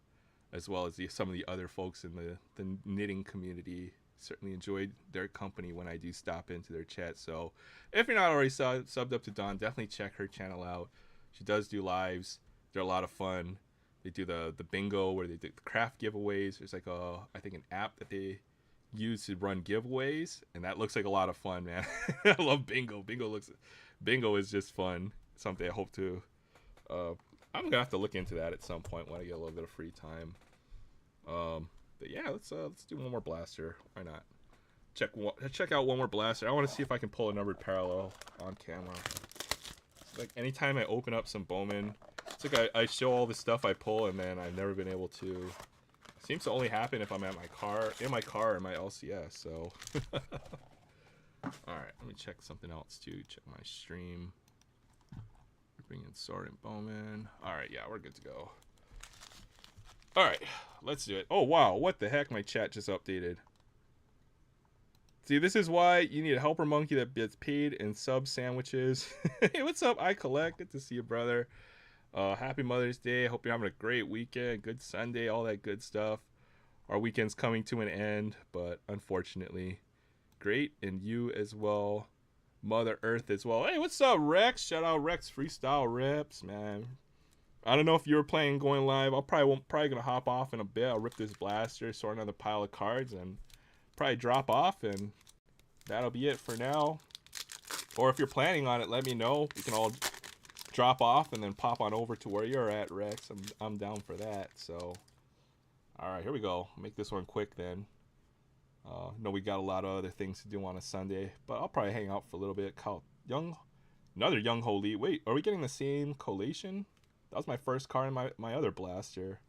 Speaker 1: as well as some of the other folks in the knitting community. Certainly enjoyed their company when I do stop into their chat. So if you're not already subbed up to Dawn, definitely check her channel out. She does do lives. They're a lot of fun. They do the bingo where they do the craft giveaways. There's like I think an app that they use to run giveaways, and that looks like a lot of fun, man. I love bingo. Bingo is just fun. Something I hope to I'm gonna have to look into that at some point when I get a little bit of free time. But yeah, let's do one more blaster. Why not? Check out one more blaster. I want to see if I can pull a numbered parallel on camera. Like anytime I open up some Bowman, it's like I show all the stuff I pull, and then I've never been able to. Seems to only happen if I'm at in my car or my LCS. So, all right, let me check something else too. Check my stream. Bring in Sorting Bowman. All right, yeah, we're good to go. All right, let's do it. Oh wow, what the heck? My chat just updated. See, this is why you need a helper monkey that gets paid in sub sandwiches. Hey, what's up? I collect. Good to see you, brother. Happy Mother's Day. Hope you're having a great weekend. Good Sunday, all that good stuff. Our weekend's coming to an end, but unfortunately, great. And you as well. Mother Earth as well. Hey, what's up, Rex? Shout out Rex Freestyle Rips, man. I don't know if you were playing going live. Probably gonna hop off in a bit. I'll rip this blaster, sort another pile of cards, and probably drop off, and that'll be it for now. Or if you're planning on it, let me know. We can all drop off and then pop on over to where you're at, Rex. I'm down for that. So, all right, here we go. Make this one quick then. No, we got a lot of other things to do on a Sunday, but I'll probably hang out for a little bit. Another Young Holy. Wait, are we getting the same collation? That was my first card in my other blaster.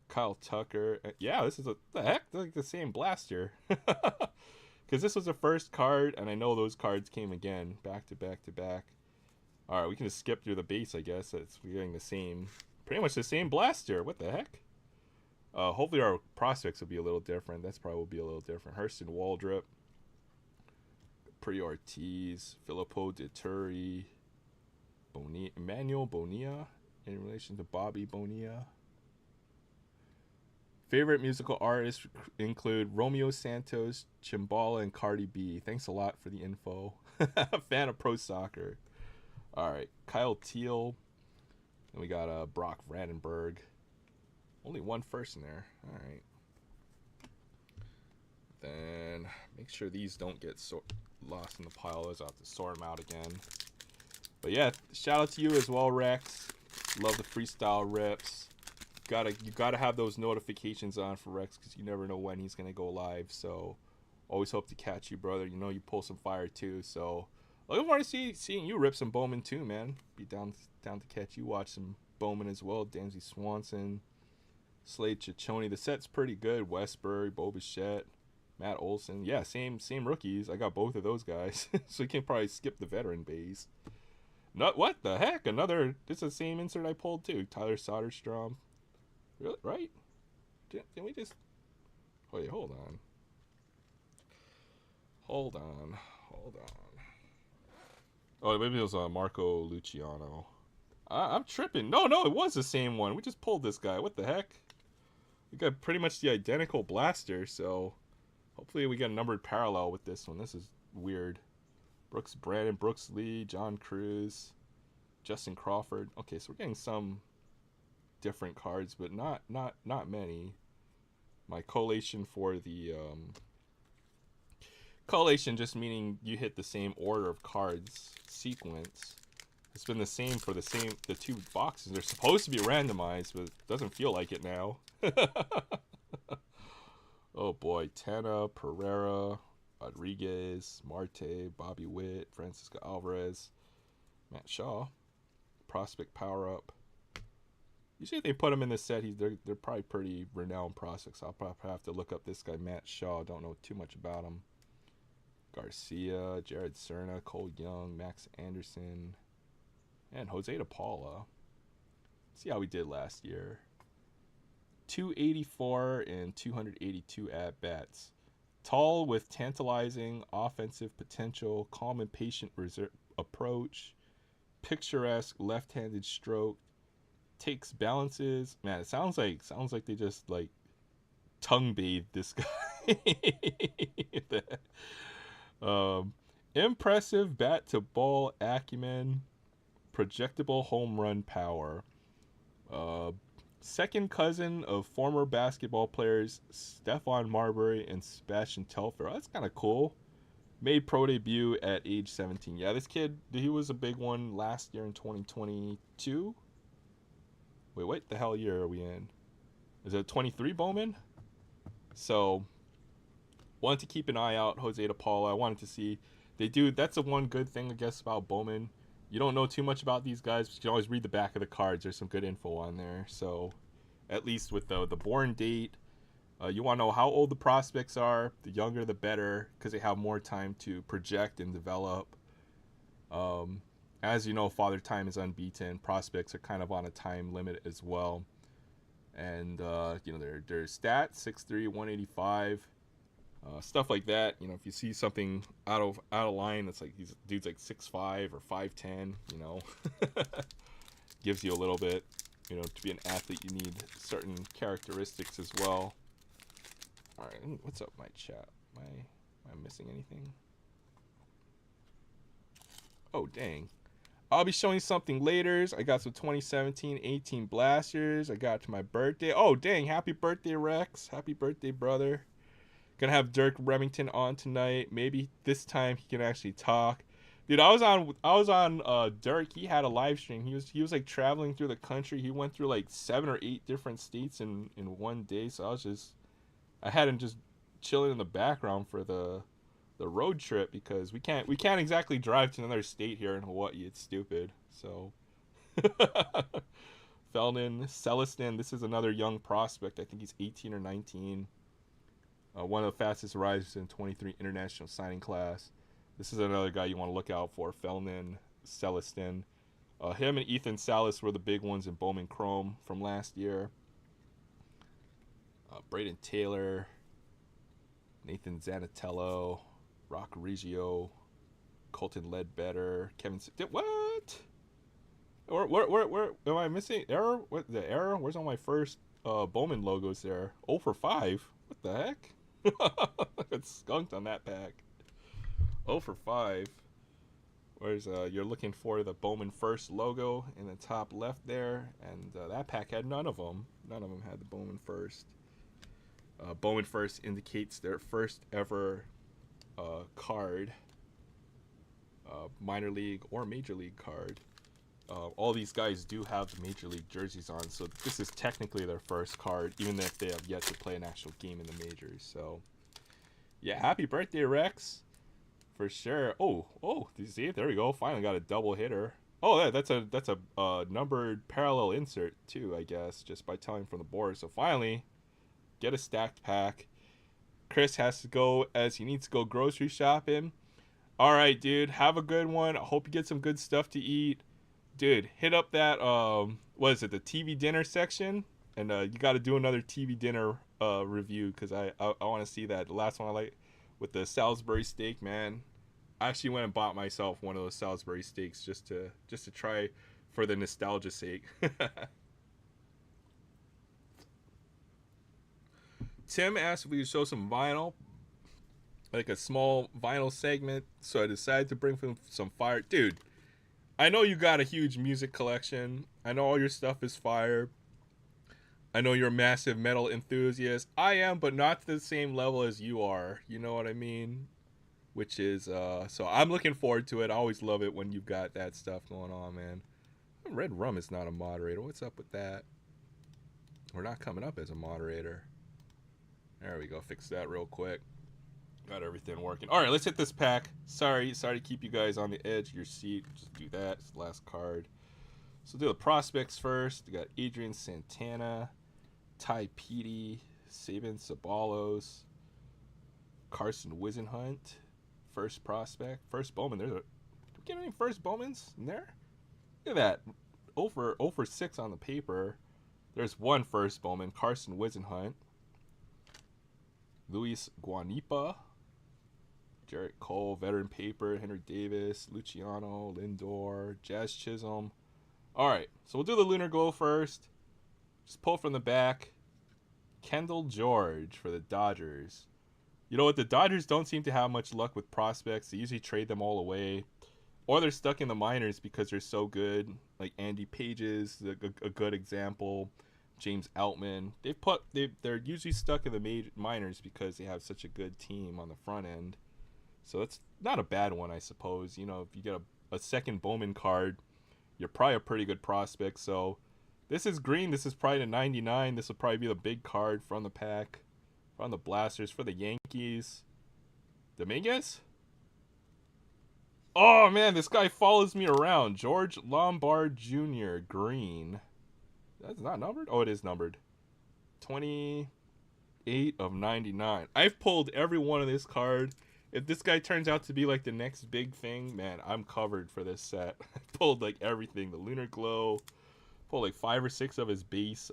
Speaker 1: Kyle Tucker. Yeah, this is the heck? They're like the same blaster. Because this was the first card, and I know those cards came again, back to back to back. All right, we can just skip through the base, I guess. We're getting the same, pretty much the same blaster. What the heck? Hopefully our prospects will be a little different. That's probably will be a little different. Hurston Waldrop, Pri Ortiz, Filippo Dituri, Emmanuel Bonilla, in relation to Bobby Bonilla. Favorite musical artists include Romeo Santos, Chimbala, and Cardi B. Thanks a lot for the info. Fan of pro soccer. All right, Kyle Teal. And we got Brock Vandenberg. Only one first in there. All right. Then make sure these don't get lost in the pile. I'll have to sort them out again. But yeah, shout out to you as well, Rex. Love the freestyle rips. You gotta have those notifications on for Rex because you never know when he's gonna go live. So always hope to catch you, brother. You know you pull some fire too. So looking forward to seeing you rip some Bowman too, man. Be down to catch you. Watch some Bowman as well. Danzy Swanson, Slade Ciccone. The set's pretty good. Westbury, Bo Bichette, Matt Olson. Yeah, same rookies. I got both of those guys, so you can probably skip the veteran base. Not what the heck? This is the same insert I pulled too. Tyler Soderstrom. Really? Right? Didn't we just... Wait, hold on. Oh, maybe it was Marco Luciano. I'm tripping. No, it was the same one. We just pulled this guy. What the heck? We got pretty much the identical blaster, so hopefully we get a numbered parallel with this one. This is weird. Brooks Brandon, Brooks Lee, John Cruz, Justin Crawford. Okay, so we're getting some different cards, but not many. My collation for the collation just meaning you hit the same order of cards sequence. It's been the same for the two boxes. They're supposed to be randomized, but it doesn't feel like it now. Oh boy, Tana, Pereira, Rodriguez, Marte, Bobby Witt, Francisco Alvarez, Matt Shaw, prospect power up. Usually if they put him in this set, they're probably pretty renowned prospects. I'll probably have to look up this guy, Matt Shaw. Don't know too much about him. Garcia, Jared Cerna, Cole Young, Max Anderson, and Jose De Paula. See how we did last year. 284 and 282 at-bats. Tall with tantalizing offensive potential, calm and patient approach, picturesque left-handed stroke, takes balances. Man, it sounds like they just like tongue bathed this guy. Impressive bat to ball acumen, projectable home run power. Second cousin of former basketball players Stephon Marbury and Sebastian Telfair. Oh, that's kind of cool. Made pro debut at age 17. Yeah, this kid, he was a big one last year in 2022. Wait, what the hell year are we in? Is it 23 Bowman? So, wanted to keep an eye out. Jose De Paula. I wanted to see. That's the one good thing, I guess, about Bowman. You don't know too much about these guys, but you can always read the back of the cards. There's some good info on there. So, at least with the born date, you want to know how old the prospects are. The younger, the better, because they have more time to project and develop. As you know, Father Time is unbeaten. Prospects are kind of on a time limit as well. And, their stats, 6'3", 185, stuff like that. You know, if you see something out of line, it's like these dudes like 6'5" or 5'10", gives you a little bit. To be an athlete, you need certain characteristics as well. All right, what's up, my chat? Am I missing anything? Oh, dang. I'll be showing something later. I got some 2017-18 blasters. I got to my birthday. Oh, dang. Happy birthday, Rex. Happy birthday, brother. Gonna have Dirk Remington on tonight. Maybe this time he can actually talk. Dude, I was on Dirk. He had a live stream. He was like traveling through the country. He went through like 7 or 8 different states in one day. So I had him just chilling in the background for the road trip because we can't exactly drive to another state here in Hawaii. It's stupid. So Felden Celestin, this is another young prospect. I think he's 18 or 19. One of the fastest risers in 23 international signing class. This is another guy you want to look out for, Felden Celestin. Him and Ethan Salas were the big ones in Bowman Chrome from last year. Braden Taylor, Nathan Zanatello, Rock Reggio, Colton Ledbetter, Kevin. What? Where am I missing? Error? What the error? Where's all my first Bowman logos there? 0 for 5. What the heck? Got skunked on that pack. 0 for 5. Whereas you're looking for the Bowman First logo in the top left there, and that pack had none of them. None of them had the Bowman First. Bowman First indicates their first ever card, minor league or major league card. All these guys do have the major league jerseys on, so this is technically their first card, even if they have yet to play an actual game in the majors. So, yeah, happy birthday, Rex, for sure. Oh, did you see it? There we go. Finally got a double hitter. Oh, that's a numbered parallel insert too, I guess, just by telling from the board. So finally, get a stacked pack. Chris has to go as he needs to go grocery shopping. All right, dude. Have a good one. I hope you get some good stuff to eat. Dude, hit up that what is it, the TV dinner section, and you got to do another TV dinner review because I want to see that. The last one I like with the Salisbury steak, man. I actually went and bought myself one of those Salisbury steaks just to try for the nostalgia's sake. Tim asked if we could show some vinyl, like a small vinyl segment, so I decided to bring some fire. Dude, I know you got a huge music collection. I know all your stuff is fire. I know you're a massive metal enthusiast. I am, but not to the same level as you are. You know what I mean? Which is, so I'm looking forward to it. I always love it when you've got that stuff going on, man. Red Rum is not a moderator. What's up with that? We're not coming up as a moderator. There we go. Fix that real quick. Got everything working. All right, let's hit this pack. Sorry to keep you guys on the edge of your seat. Just do that. It's the last card. So do the prospects first. We got Adrian Santana, Ty Petey, Sabin Sabalos, Carson Wisenhunt. First prospect. First Bowman. Did we get any first Bowmans in there? Look at that. 0 for 6 on the paper. There's one first Bowman. Carson Wisenhunt. Luis Guanipa. Jarrett Cole, veteran paper, Henry Davis, Luciano, Lindor, Jazz Chisholm. All right, so we'll do the Lunar Glow first. Just pull from the back. Kendall George for the Dodgers. You know what? The Dodgers don't seem to have much luck with prospects. They usually trade them all away. Or they're stuck in the minors because they're so good. Like Andy Page is a good example. James Outman. They're usually stuck in the minors because they have such a good team on the front end. So that's not a bad one, I suppose. You know, if you get a second Bowman card, you're probably a pretty good prospect. So this is green. This is probably a 99. This will probably be the big card from the pack. From the Blasters for the Yankees. Dominguez? Oh, man, this guy follows me around. George Lombard Jr., green. That's not numbered? Oh, it is numbered. 28 of 99. I've pulled every one of this card. If this guy turns out to be like the next big thing, man, I'm covered for this set. I pulled like everything. The Lunar Glow. Pulled like 5 or 6 of his base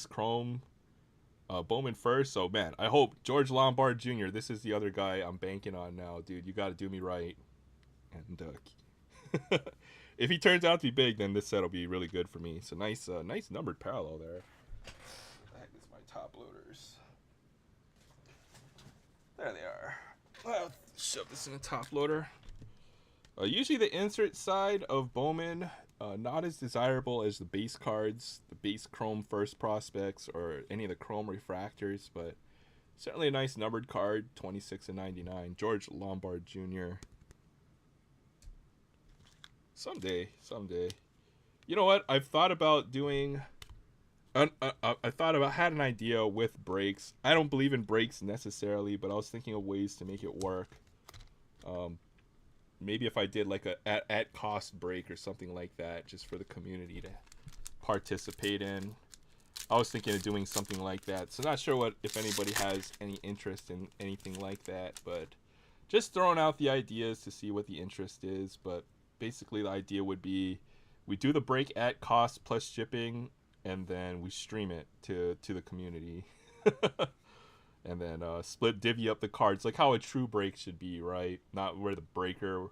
Speaker 1: chrome. Bowman first. So, man, I hope George Lombard Jr., this is the other guy I'm banking on now. Dude, you got to do me right. And if he turns out to be big, then this set will be really good for me. So, nice numbered parallel there. What the heck is my top loaders? There they are. I'll shove this in a top loader. Usually the insert side of Bowman, not as desirable as the base cards, the base chrome first prospects, or any of the chrome refractors, but certainly a nice numbered card, 26 and 99. George Lombard Jr. Someday, someday. You know what? I've thought about doing. I thought about had an idea with brakes. I don't believe in brakes necessarily, but I was thinking of ways to make it work. Um, Maybe if I did like a at cost break or something like that, just for the community to participate in. I was thinking of doing something like that. So not sure what if anybody has any interest in anything like that, but just throwing out the ideas to see what the interest is. But basically, the idea would be we do the break at cost plus shipping, and then we stream it to the community, and then split divvy up the cards like how a true break should be, right? Not where the breaker,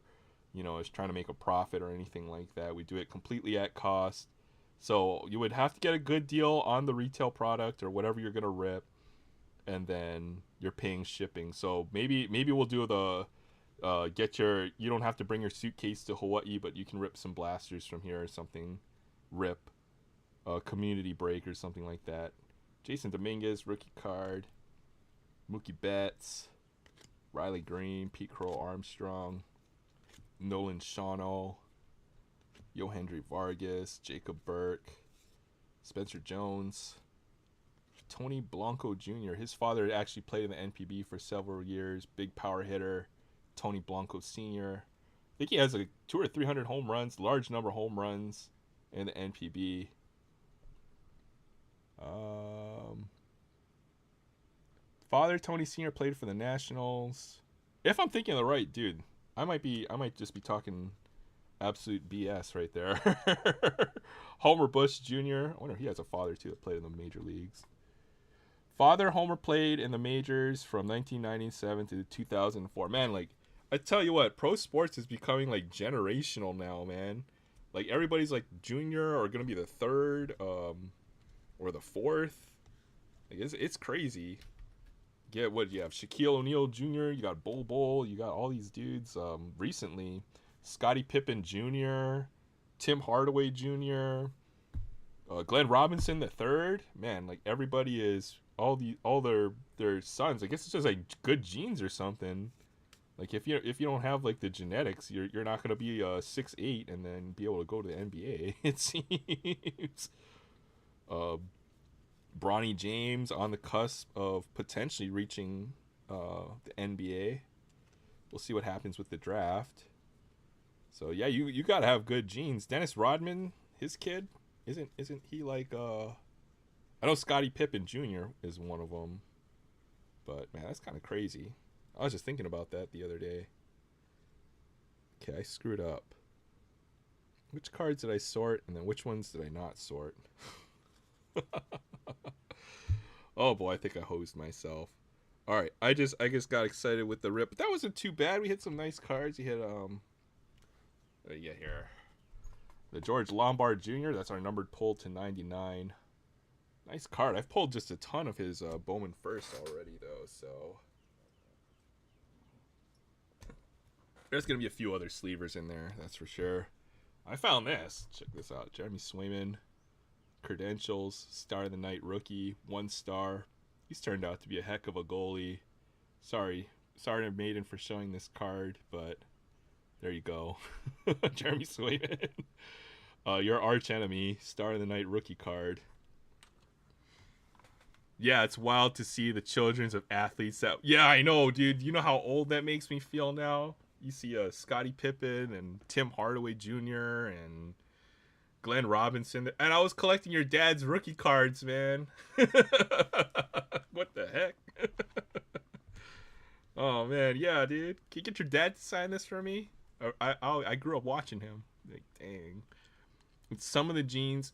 Speaker 1: is trying to make a profit or anything like that. We do it completely at cost. So you would have to get a good deal on the retail product or whatever you're gonna rip, and then you're paying shipping. So maybe we'll do the you don't have to bring your suitcase to Hawaii, but you can rip some blasters from here or something. Rip a community break or something like that. Jason Dominguez rookie card. Mookie Betts, Riley Green, Pete Crow Armstrong, Nolan Shawno, Yohendry Vargas, Jacob Burke, Spencer Jones, Tony Blanco Jr. His father actually played in the NPB for several years. Big power hitter, Tony Blanco Sr. I think he has like 200 or 300 home runs, large number of home runs in the NPB. Father Tony Sr. played for the Nationals. If I'm thinking of the right dude, I might just be talking absolute BS right there. Homer Bush Jr. I wonder if he has a father too that played in the major leagues. Father Homer played in the majors from 1997 to 2004. Man, like I tell you what, pro sports is becoming like generational now, man. Like everybody's like junior or gonna be the third, or the fourth. Like it's crazy. Get what you have Shaquille O'Neal Jr., you got Bol, you got all these dudes. Recently, Scottie Pippen Jr., Tim Hardaway Jr., Glenn Robinson the third. Man, like everybody is all their sons. I guess it's just like good genes or something. Like if you don't have like the genetics, you're not gonna be 6'8" and then be able to go to the NBA. It seems. Uh, Bronny James on the cusp of potentially reaching the NBA. We'll see what happens with the draft. So yeah, you gotta have good genes. Dennis Rodman, his kid, isn't he like I know Scottie Pippen Jr. is one of them, but man, that's kind of crazy. I was just thinking about that the other day. Okay, I screwed up. Which cards did I sort, and then which ones did I not sort? Oh boy, I think I hosed myself. All right, I just got excited with the rip, but that wasn't too bad. We hit some nice cards. You hit what do you get here? The George Lombard Jr. That's our numbered pull to 99. Nice card. I've pulled just a ton of his Bowman first already though, so there's gonna be a few other sleevers in there. That's for sure. I found this. Check this out. Jeremy Swayman. Credentials, star of the night rookie, 1 star. He's turned out to be a heck of a goalie. Sorry to Maiden for showing this card, but there you go. Jeremy Swayman. Your arch enemy, star of the night rookie card. Yeah, it's wild to see the children's of athletes that. Yeah, I know, dude. You know how old that makes me feel now? You see Scottie Pippen and Tim Hardaway Jr. and Glenn Robinson, and I was collecting your dad's rookie cards, man. What the heck? Oh man, yeah, dude. Can you get your dad to sign this for me? I grew up watching him. Like, dang. It's some of the genes,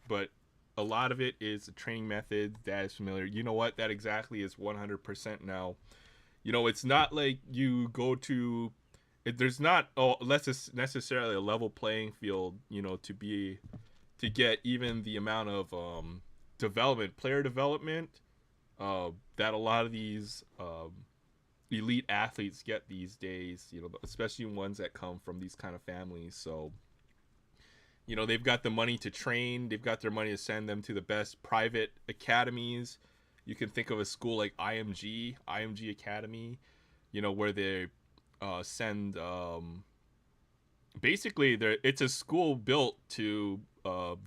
Speaker 1: but a lot of it is the training methods. Dad is familiar. You know what? That exactly is 100% now. It's not like you go to there's not less necessarily a level playing field, to get even the amount of player development that a lot of these elite athletes get these days, especially ones that come from these kind of families. So they've got the money to train, they've got their money to send them to the best private academies. You can think of a school like IMG Academy, where they send basically it's a school built to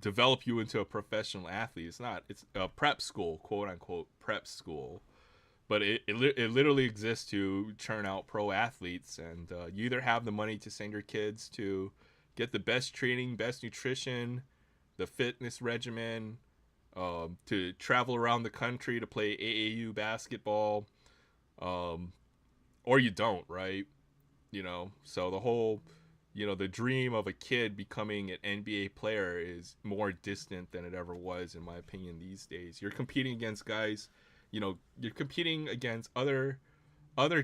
Speaker 1: develop you into a professional athlete. It's a prep school, quote unquote prep school, but it literally exists to churn out pro athletes. And you either have the money to send your kids to get the best training, best nutrition, the fitness regimen, to travel around the country to play AAU basketball, um, or you don't, right? So the whole, the dream of a kid becoming an NBA player is more distant than it ever was, in my opinion, these days. You're competing against guys, you're competing against other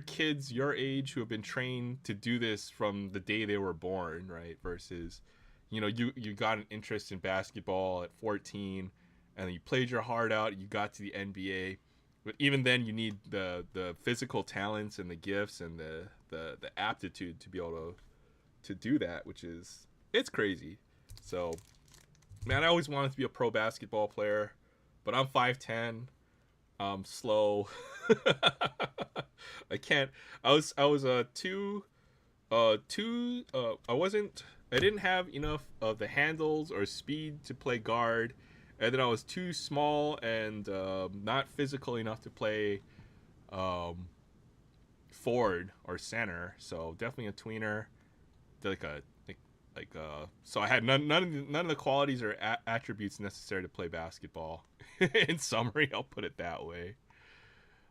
Speaker 1: kids your age who have been trained to do this from the day they were born, right? Versus, you got an interest in basketball at 14, and you played your heart out, you got to the NBA. But even then, you need the physical talents and the gifts and the aptitude to be able to do that, which is, it's crazy. So, man, I always wanted to be a pro basketball player, but I'm 5'10". I'm slow. I can't. I was I wasn't. I didn't have enough of the handles or speed to play guard, and then I was too small and not physical enough to play um, forward or center. So definitely a tweener, like a so I had none of the qualities or attributes necessary to play basketball. In summary, I'll put it that way.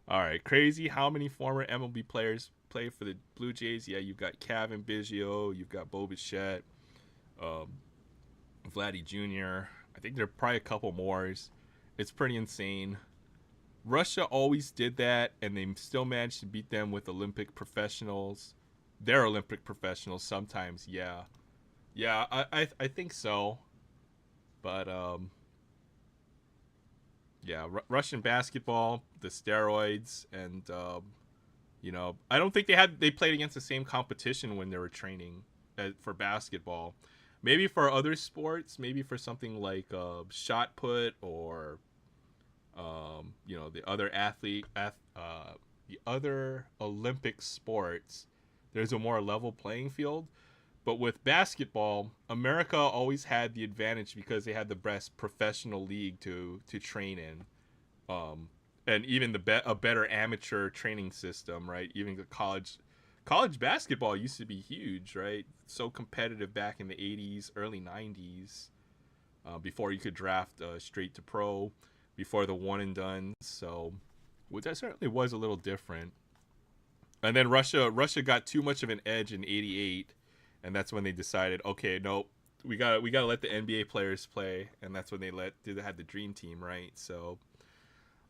Speaker 1: All right, crazy. How many former MLB players play for the Blue Jays? Yeah, you've got Kevin Biggio, you've got Bo Bichette, um, Vladdy Jr. I think there are probably a couple more. It's pretty insane. Russia always did that, and they still managed to beat them with Olympic professionals. They're Olympic professionals sometimes, yeah. Yeah, I think so. But yeah, Russian basketball, the steroids, and I don't think they played against the same competition when they were training for basketball. Maybe for other sports, maybe for something like shot put or the other the other Olympic sports. There's a more level playing field. But with basketball, America always had the advantage because they had the best professional league to train in, and even a better amateur training system, right? Even the college basketball used to be huge, right? So competitive back in the '80s, early '90s, before you could draft straight to pro, before the one and done. So, which that certainly was a little different. And then Russia got too much of an edge in '88, and that's when they decided, okay, nope, we gotta let the NBA players play, and that's when they had the dream team, right? So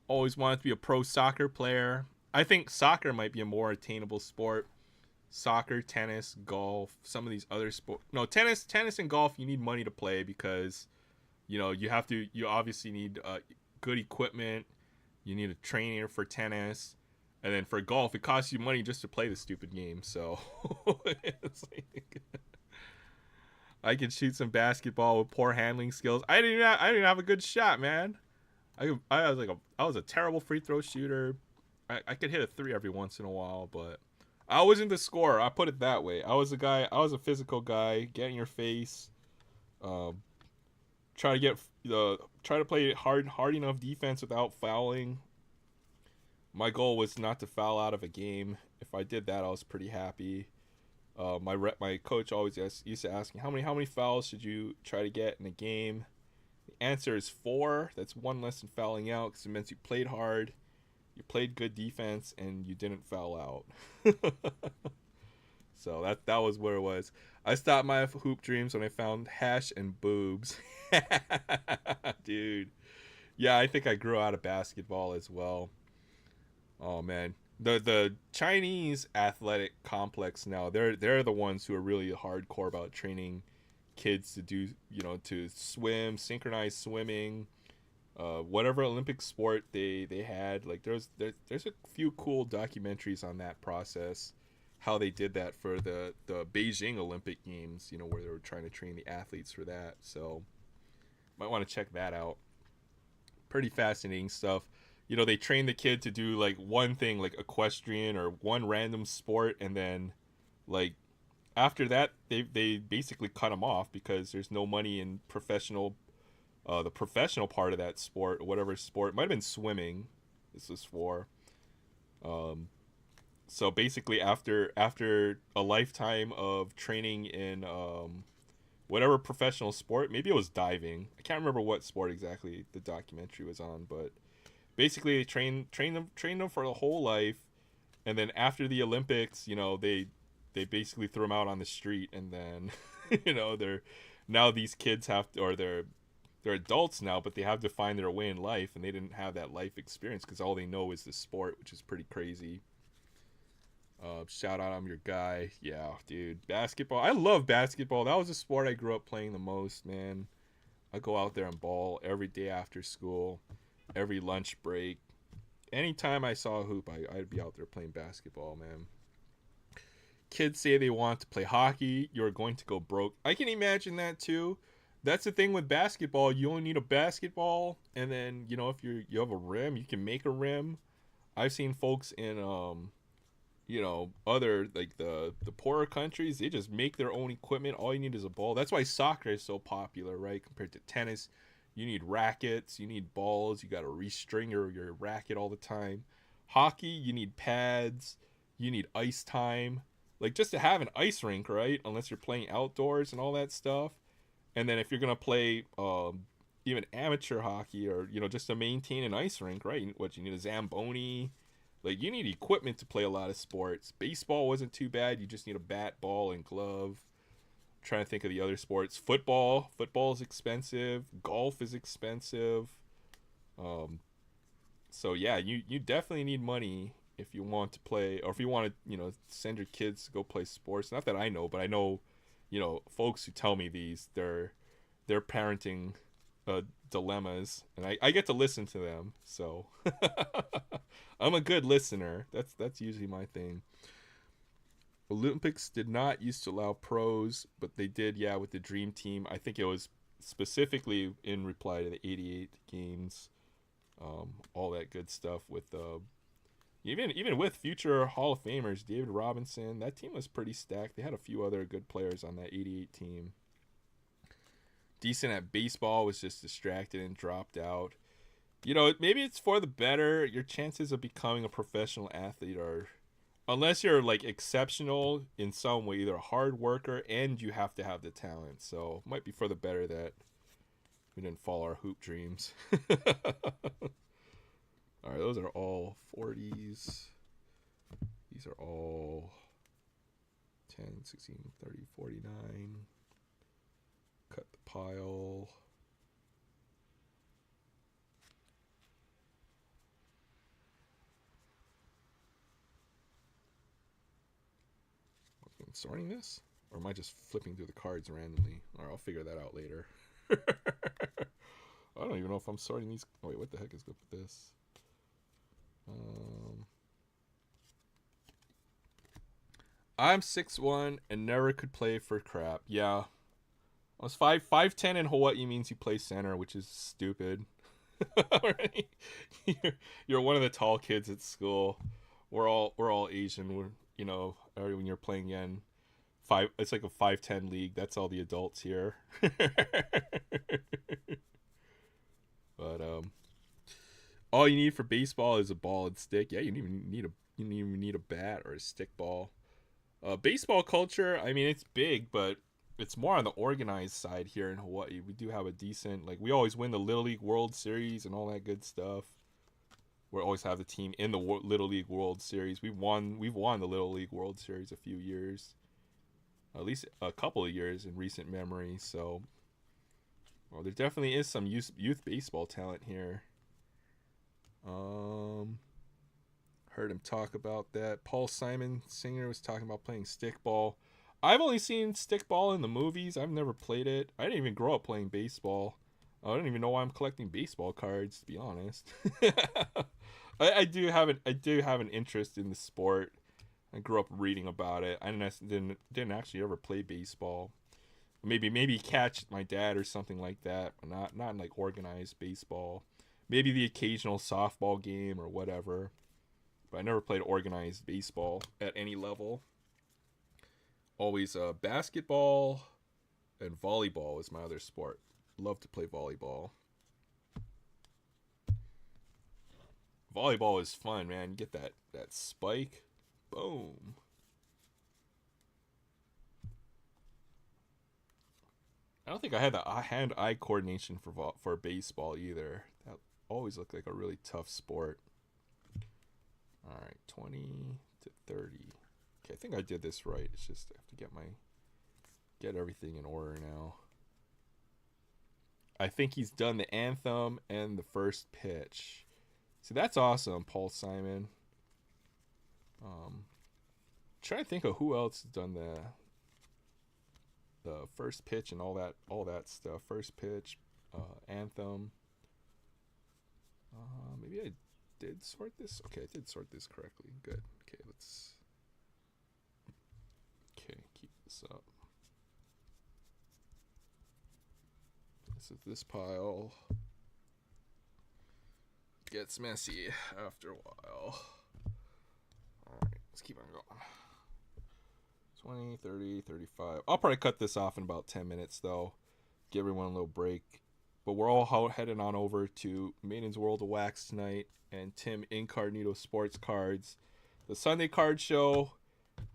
Speaker 1: always wanted to be a pro soccer player. I think soccer might be a more attainable sport. Soccer, tennis, golf, some of these other sports. No, tennis and golf, you need money to play because you obviously need good equipment. You need a trainer for tennis. And then for golf, it costs you money just to play the stupid game. So it's like, I can shoot some basketball with poor handling skills. I didn't have a good shot, man. I was a terrible free throw shooter. I could hit a three every once in a while, but I wasn't the scorer. I put it that way. I was a physical guy, get in your face, um, try to play hard enough defense without fouling. My goal was not to foul out of a game. If I did that, I was pretty happy. My coach always used to ask me how many fouls should you try to get in a game. The answer is 4. That's one less than fouling out because it means you played hard, you played good defense, and you didn't foul out. So that was where it was. I stopped my hoop dreams when I found hash and boobs. Dude. Yeah, I think I grew out of basketball as well. Oh man, the Chinese athletic complex now, they're the ones who are really hardcore about training kids to do, to swim, synchronized swimming, whatever Olympic sport they had. Like there's a few cool documentaries on that process, how they did that for the Beijing Olympic Games, where they were trying to train the athletes for that. So might want to check that out. Pretty fascinating stuff. They train the kid to do like one thing, like equestrian or one random sport, and then like after that, they basically cut them off because there's no money in the professional part of that sport, or whatever sport. It might have been swimming. This is for. Um, so basically, after a lifetime of training in whatever professional sport, maybe it was diving. I can't remember what sport exactly the documentary was on, but basically they train them for a whole life, and then after the Olympics, they basically threw them out on the street, and then they're now these kids have to, or they're adults now, but they have to find their way in life, and they didn't have that life experience because all they know is the sport, which is pretty crazy. Shout out, I'm your guy. Yeah, dude, basketball. I love basketball. That was the sport I grew up playing the most, man. I go out there and ball every day after school, every lunch break. Anytime I saw a hoop, I'd be out there playing basketball, man. Kids say they want to play hockey. You're going to go broke. I can imagine that too. That's the thing with basketball. You only need a basketball, and then if you have a rim, you can make a rim. I've seen folks in other like the poorer countries, they just make their own equipment. All you need is a ball. That's why soccer is so popular, right? Compared to tennis, you need rackets, you need balls, you got to restring your racket all the time. Hockey, you need pads, you need ice time. Like just to have an ice rink, right? Unless you're playing outdoors and all that stuff. And then if you're gonna play even amateur hockey, or just to maintain an ice rink, right? What you need a zamboni. Like you need equipment to play a lot of sports. Baseball wasn't too bad. You just need a bat, ball, and glove. I'm trying to think of the other sports. Football is expensive. Golf is expensive. So yeah, you definitely need money if you want to play, or if you want to send your kids to go play sports. Not that I know, but I know folks who tell me these their parenting dilemmas, and I get to listen to them, so I'm a good listener. That's usually my thing. Olympics did not used to allow pros, but they did, yeah, with the Dream Team. I think it was specifically in reply to the '88 games, all that good stuff with even with future Hall of Famers, David Robinson. That team was pretty stacked. They had a few other good players on that '88 team. Decent at baseball, was just distracted and dropped out. Maybe it's for the better. Your chances of becoming a professional athlete are, unless you're like exceptional in some way, either a hard worker and you have to have the talent. So it might be for the better that we didn't follow our hoop dreams. All right, those are all 40s. These are all 10, 16, 30, 49. Cut the pile. I'm sorting this? Or am I just flipping through the cards randomly? Or I'll figure that out later. I don't even know if I'm sorting these. Oh, wait, what the heck is good with this? I'm 6'1" and never could play for crap. Yeah. I was 5'10" in Hawaii means you play center, which is stupid. Right? You're one of the tall kids at school. We're all Asian. When you're playing in it's like a 5'10" league. That's all the adults here. But all you need for baseball is a ball and stick. Yeah, you didn't even need a bat or a stick ball. Baseball culture, I mean, it's big, but it's more on the organized side here in Hawaii. We do have a decent, like, we always win the Little League World Series and all that good stuff. We always have the team in the Little League World Series. We've won the Little League World Series a few years, at least a couple of years in recent memory. So, well, there definitely is some youth baseball talent here. Heard him talk about that. Paul Simon, singer, was talking about playing stickball. I've only seen stickball in the movies. I've never played it. I didn't even grow up playing baseball. I don't even know why I'm collecting baseball cards, to be honest. I do have an interest in the sport. I grew up reading about it. I didn't actually ever play baseball. Maybe catch my dad or something like that, but not like organized baseball. Maybe the occasional softball game or whatever. But I never played organized baseball at any level. Always basketball and volleyball is my other sport. Love to play volleyball. Volleyball is fun, man. You get that spike, boom. I don't think I had the hand-eye coordination for baseball either. That always looked like a really tough sport. All right, 20 to 30. Okay, I think I did this right. It's just I have to get everything in order now. I think he's done the anthem and the first pitch. See, that's awesome, Paul Simon. Trying to think of who else has done the first pitch and all that stuff. First pitch, anthem. Maybe I did sort this. Okay, I did sort this correctly. Good. Okay, let's. Okay, keep this up. This is this pile. Gets messy after a while. Alright, let's keep on going. 20, 30, 35. I'll probably cut this off in about 10 minutes, though. Give everyone a little break. But we're all heading on over to Maiden's World of Wax tonight and Tim Incarnito Sports Cards. The Sunday card show.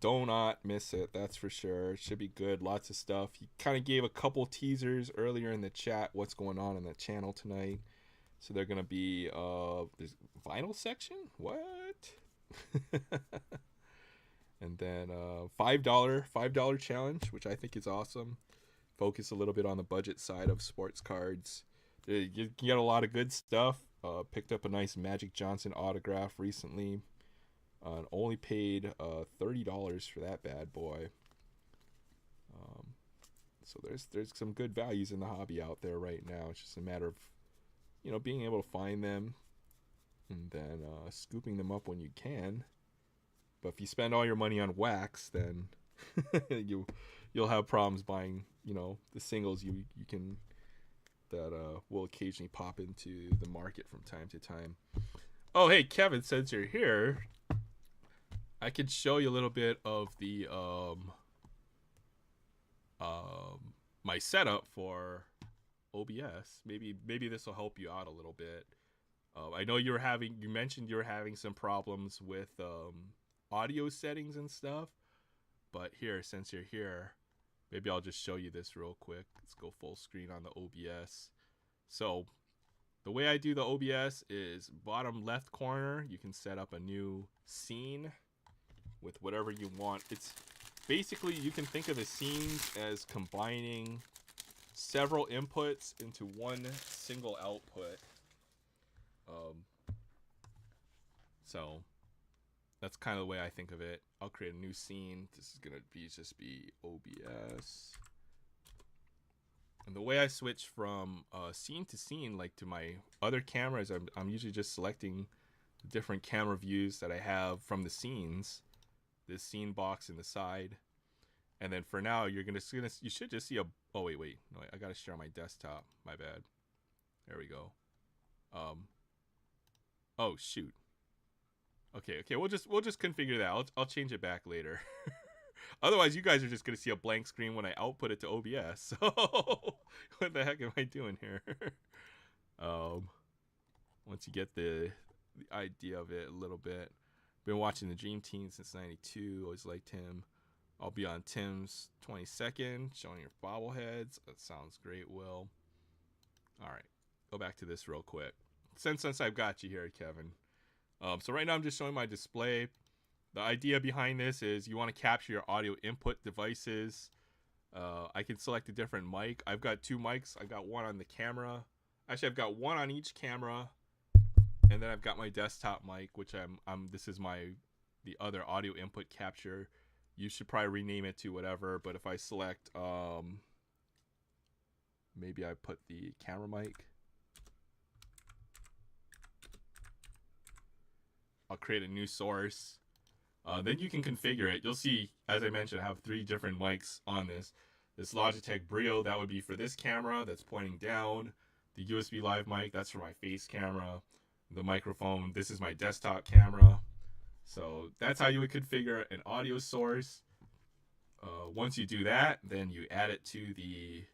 Speaker 1: Do not miss it, that's for sure. It should be good. Lots of stuff. He kind of gave a couple teasers earlier in the chat what's going on in the channel tonight. So they're going to be there's vinyl section? What? And then $5 challenge, which I think is awesome. Focus a little bit on the budget side of sports cards. You can get a lot of good stuff. Picked up a nice Magic Johnson autograph recently. Only paid $30 for that bad boy. So there's some good values in the hobby out there right now. It's just a matter of being able to find them and then scooping them up when you can. But if you spend all your money on wax, then you'll have problems buying the singles you can that will occasionally pop into the market from time to time. Oh, hey Kevin, since you're here, I could show you a little bit of the my setup for OBS. Maybe this will help you out a little bit. I know you mentioned you were having some problems with audio settings and stuff, but here, since you're here, maybe I'll just show you this real quick. Let's go full screen on the OBS. So the way I do the OBS is bottom left corner, you can set up a new scene with whatever you want. It's basically, you can think of the scenes as combining several inputs into one single output. So that's kind of the way I think of it. I'll create a new scene. This is gonna just be OBS. And the way I switch from scene to scene, like to my other cameras, I'm usually just selecting the different camera views that I have from the scenes. This scene box in the side, and then for now you should just see a. Oh wait, no, I gotta share my desktop. My bad. There we go. Oh shoot. Okay, we'll just configure that. I'll change it back later. Otherwise, you guys are just gonna see a blank screen when I output it to OBS. So, what the heck am I doing here? Once you get the idea of it a little bit. Been watching the Dream Team since '92. Always liked him. I'll be on Tim's 22nd, showing your bobbleheads. That sounds great, Will. All right, go back to this real quick. Since I've got you here, Kevin. So right now I'm just showing my display. The idea behind this is you want to capture your audio input devices. I can select a different mic. I've got two mics. I've got one on the camera. Actually, I've got one on each camera. And then I've got my desktop mic, which this is the other audio input capture. You should probably rename it to whatever, but if I select maybe I put the camera mic. I'll create a new source. Then you can configure it. You'll see, as I mentioned, I have 3 different mics on this. This Logitech Brio, that would be for this camera that's pointing down. The USB Live mic, that's for my face camera. The microphone, this is my desktop camera. So that's how you would configure an audio source. Once you do that, then you add it to the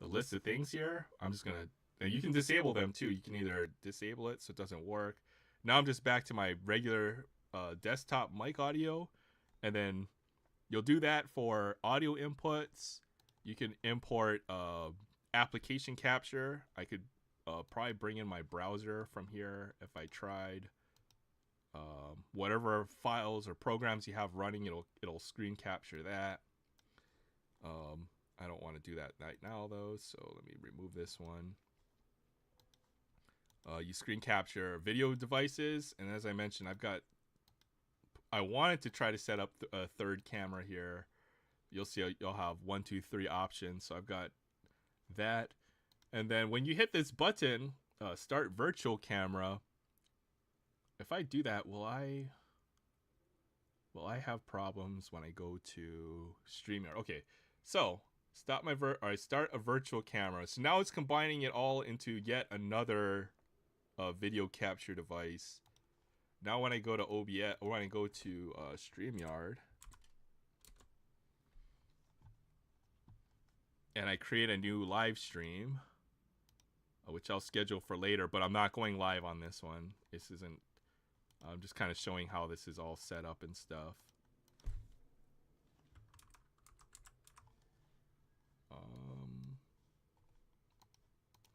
Speaker 1: list of things here. I'm just gonna, and you can disable them too. You can either disable it so it doesn't work. Now I'm just back to my regular desktop mic audio, and then you'll do that for audio inputs. You can import application capture. I could probably bring in my browser from here if I tried. Whatever files or programs you have running, it'll screen capture that. I don't want to do that right now though, so let me remove this one. You screen capture video devices, and as I mentioned, I wanted to try to set up a third camera here. You'll see you'll have 1, 2, 3 options. So I've got that, and then when you hit this button, start virtual camera. If I do that, will I have problems when I go to StreamYard? Okay, so start a virtual camera. So now it's combining it all into yet another video capture device. Now when I go to OBS, or when I go to StreamYard, and I create a new live stream, which I'll schedule for later, but I'm not going live on this one. This isn't, I'm just kind of showing how this is all set up and stuff.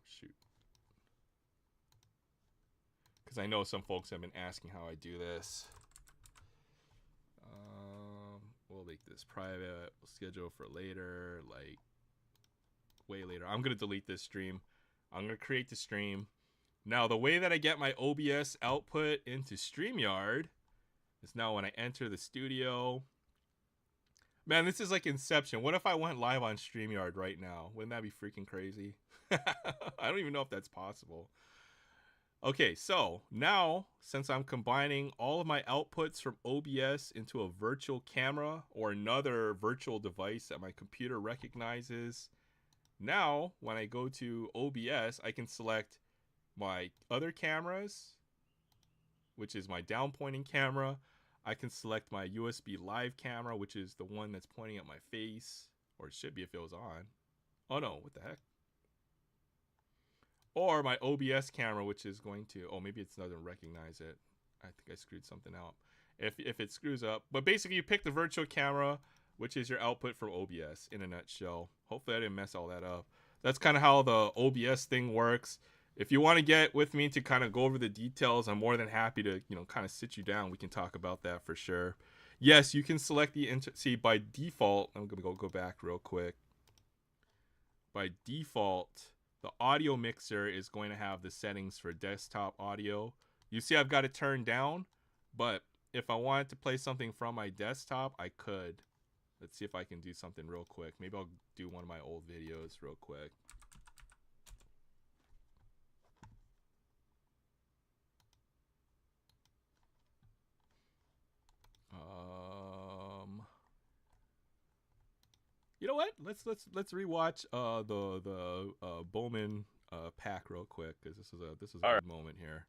Speaker 1: Shoot. Because I know some folks have been asking how I do this. We'll make this private. We'll schedule for later, like way later. I'm going to delete this stream. I'm going to create the stream. Now, the way that I get my OBS output into StreamYard is now when I enter the studio. Man, this is like Inception. What if I went live on StreamYard right now? Wouldn't that be freaking crazy? I don't even know if that's possible. Okay, so now, since I'm combining all of my outputs from OBS into a virtual camera or another virtual device that my computer recognizes, now when I go to OBS, I can select my other cameras, which is my down pointing camera. I can select my USB live camera, which is the one that's pointing at my face, or it should be if it was on. Oh no, what the heck? Or my OBS camera, which is going to, oh, maybe it doesn't recognize it. I think I screwed something up. If it screws up, but basically you pick the virtual camera, which is your output from OBS in a nutshell. Hopefully I didn't mess all that up. That's kind of how the OBS thing works. If you want to get with me to kind of go over the details, I'm more than happy to, kind of sit you down. We can talk about that for sure. Yes, you can select the see by default. I'm gonna go back real quick. By default, the audio mixer is going to have the settings for desktop audio. You see I've got it turned down, but if I wanted to play something from my desktop, I could. Let's see if I can do something real quick. Maybe I'll do one of my old videos real quick. You know what? Let's rewatch the Bowman pack real quick, because this is a good moment here.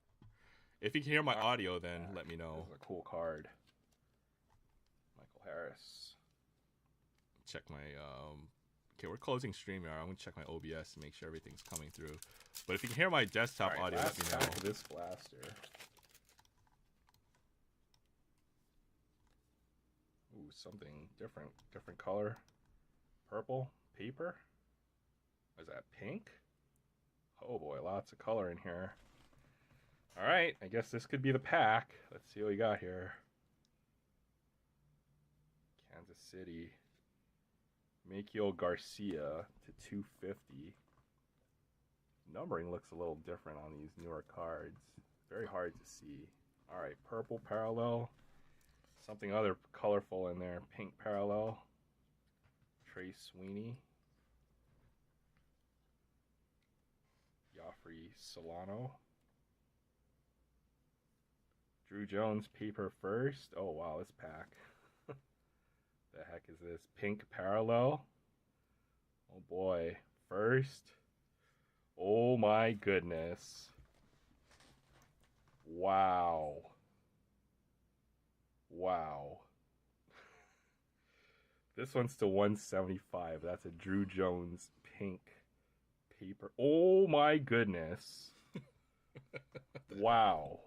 Speaker 1: If you can hear my audio, then let me know.
Speaker 2: This is a cool card. Michael Harris.
Speaker 1: Check my okay, we're closing StreamYard. I'm gonna check my OBS to make sure everything's coming through. But if you can hear my desktop audio, let me know.
Speaker 2: This blaster. Ooh, something different color. Purple paper. Is that pink? Oh boy, lots of color in here. All right, I guess this could be the pack. Let's see what we got here. Kansas City. Makiel Garcia to 250. Numbering looks a little different on these newer cards. Very hard to see. All right, purple parallel. Something other colorful in there. Pink parallel. Trey Sweeney. Joffrey Solano. Drew Jones paper first. Oh wow, this pack. The heck is this? Pink parallel. Oh boy. First. Oh my goodness. Wow. Wow. This one's to 175. That's a Drew Jones pink paper. Oh my goodness. Wow.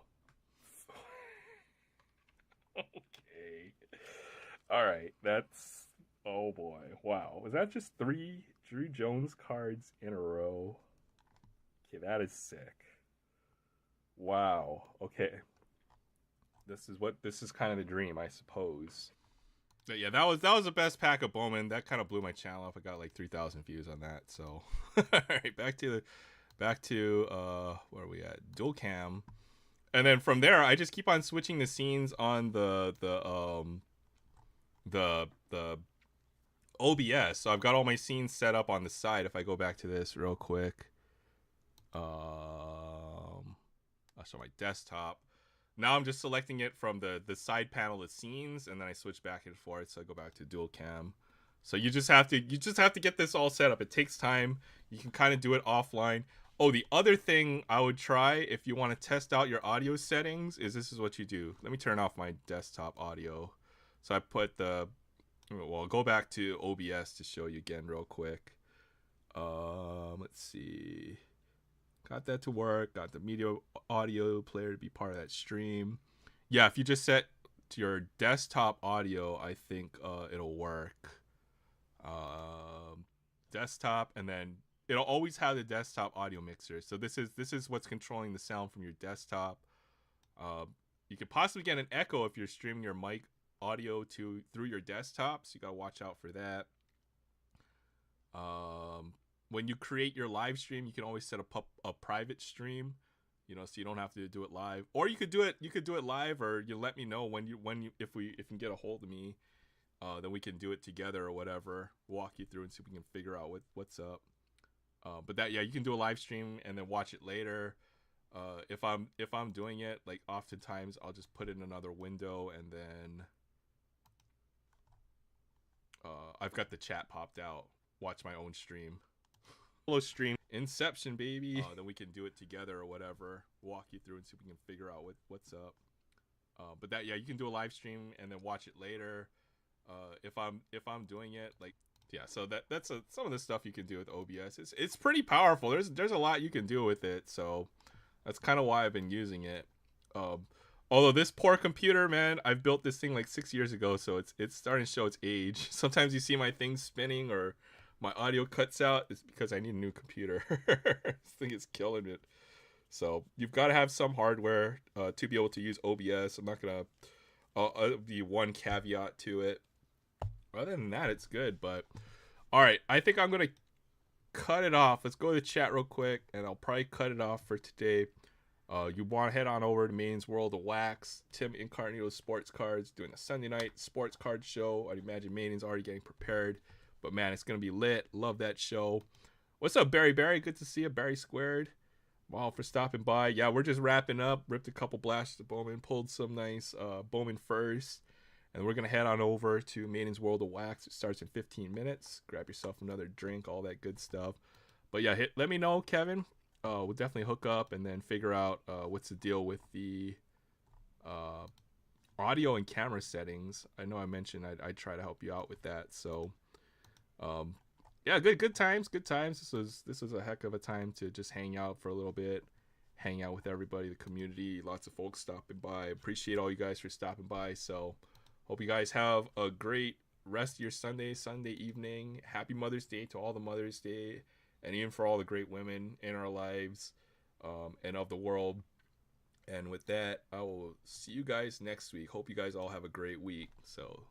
Speaker 2: Okay. All right. That's, oh boy. Wow. Was that just 3 Drew Jones cards in a row? Okay, that is sick. Wow. Okay. This is kind of the dream, I suppose.
Speaker 1: But yeah, that was the best pack of Bowman. That kind of blew my channel up. I got like 3,000 views on that. So, all right, back to where are we at? Dual cam, and then from there, I just keep on switching the scenes on the OBS. So I've got all my scenes set up on the side. If I go back to this real quick, I'll show my desktop. Now I'm just selecting it from the side panel of scenes, and then I switch back and forth. So I go back to dual cam. So you just have to get this all set up. It takes time. You can kind of do it offline. Oh, the other thing I would try if you want to test out your audio settings is this is what you do. Let me turn off my desktop audio. So I put well, go back to OBS to show you again real quick. Let's see. Got that to work. Got the media audio player to be part of that stream. Yeah, if you just set to your desktop audio, I think it'll work. Desktop, and then it'll always have the desktop audio mixer. So this is what's controlling the sound from your desktop. You could possibly get an echo if you're streaming your mic audio through your desktop, so you gotta watch out for that. When you create your live stream, you can always set up a private stream, so you don't have to do it live. Or you could do it live, or you let me know if you can get a hold of me, then we can do it together or whatever. Walk you through and see if we can figure out what's up. But you can do a live stream and then watch it later. If I'm doing it, like oftentimes I'll just put it in another window, and then I've got the chat popped out. Watch my own stream. Stream Inception, baby. Then we can do it together or whatever. Walk you through and see if we can figure out what's up. But you can do a live stream and then watch it later. If I'm doing it, so that's some of the stuff you can do with OBS. It's pretty powerful. There's a lot you can do with it. So that's kind of why I've been using it. Although this poor computer, man, I've built this thing like 6 years ago, so it's starting to show its age. Sometimes you see my thing spinning or my audio cuts out. It's because I need a new computer. This thing is killing it. So you've got to have some hardware to be able to use OBS. I'm not gonna be one caveat to it. Other than that, it's good. But all right, I think I'm gonna cut it off. Let's go to the chat real quick, and I'll probably cut it off for today. You want to head on over to Maine's World of Wax. Tim Incarnito's Sports Cards doing a Sunday night sports card show. I'd imagine Maine's already getting prepared. But man, it's going to be lit. Love that show. What's up, Barry? Good to see you. Barry Squared. Wow, for stopping by. Yeah, we're just wrapping up. Ripped a couple blasts of Bowman. Pulled some nice Bowman first. And we're going to head on over to Maiden's World of Wax. It starts in 15 minutes. Grab yourself another drink, all that good stuff. But yeah, let me know, Kevin. We'll definitely hook up and then figure out what's the deal with the audio and camera settings. I know I mentioned I'd try to help you out with that. So, yeah, good times. This was a heck of a time to just hang out for a little bit, hang out with everybody, the community. Lots of folks stopping by. Appreciate all you guys for stopping by. So, hope you guys have a great rest of your Sunday evening. Happy Mother's Day to all the Mother's Day. And even for all the great women in our lives and of the world. And with that, I will see you guys next week. Hope you guys all have a great week. So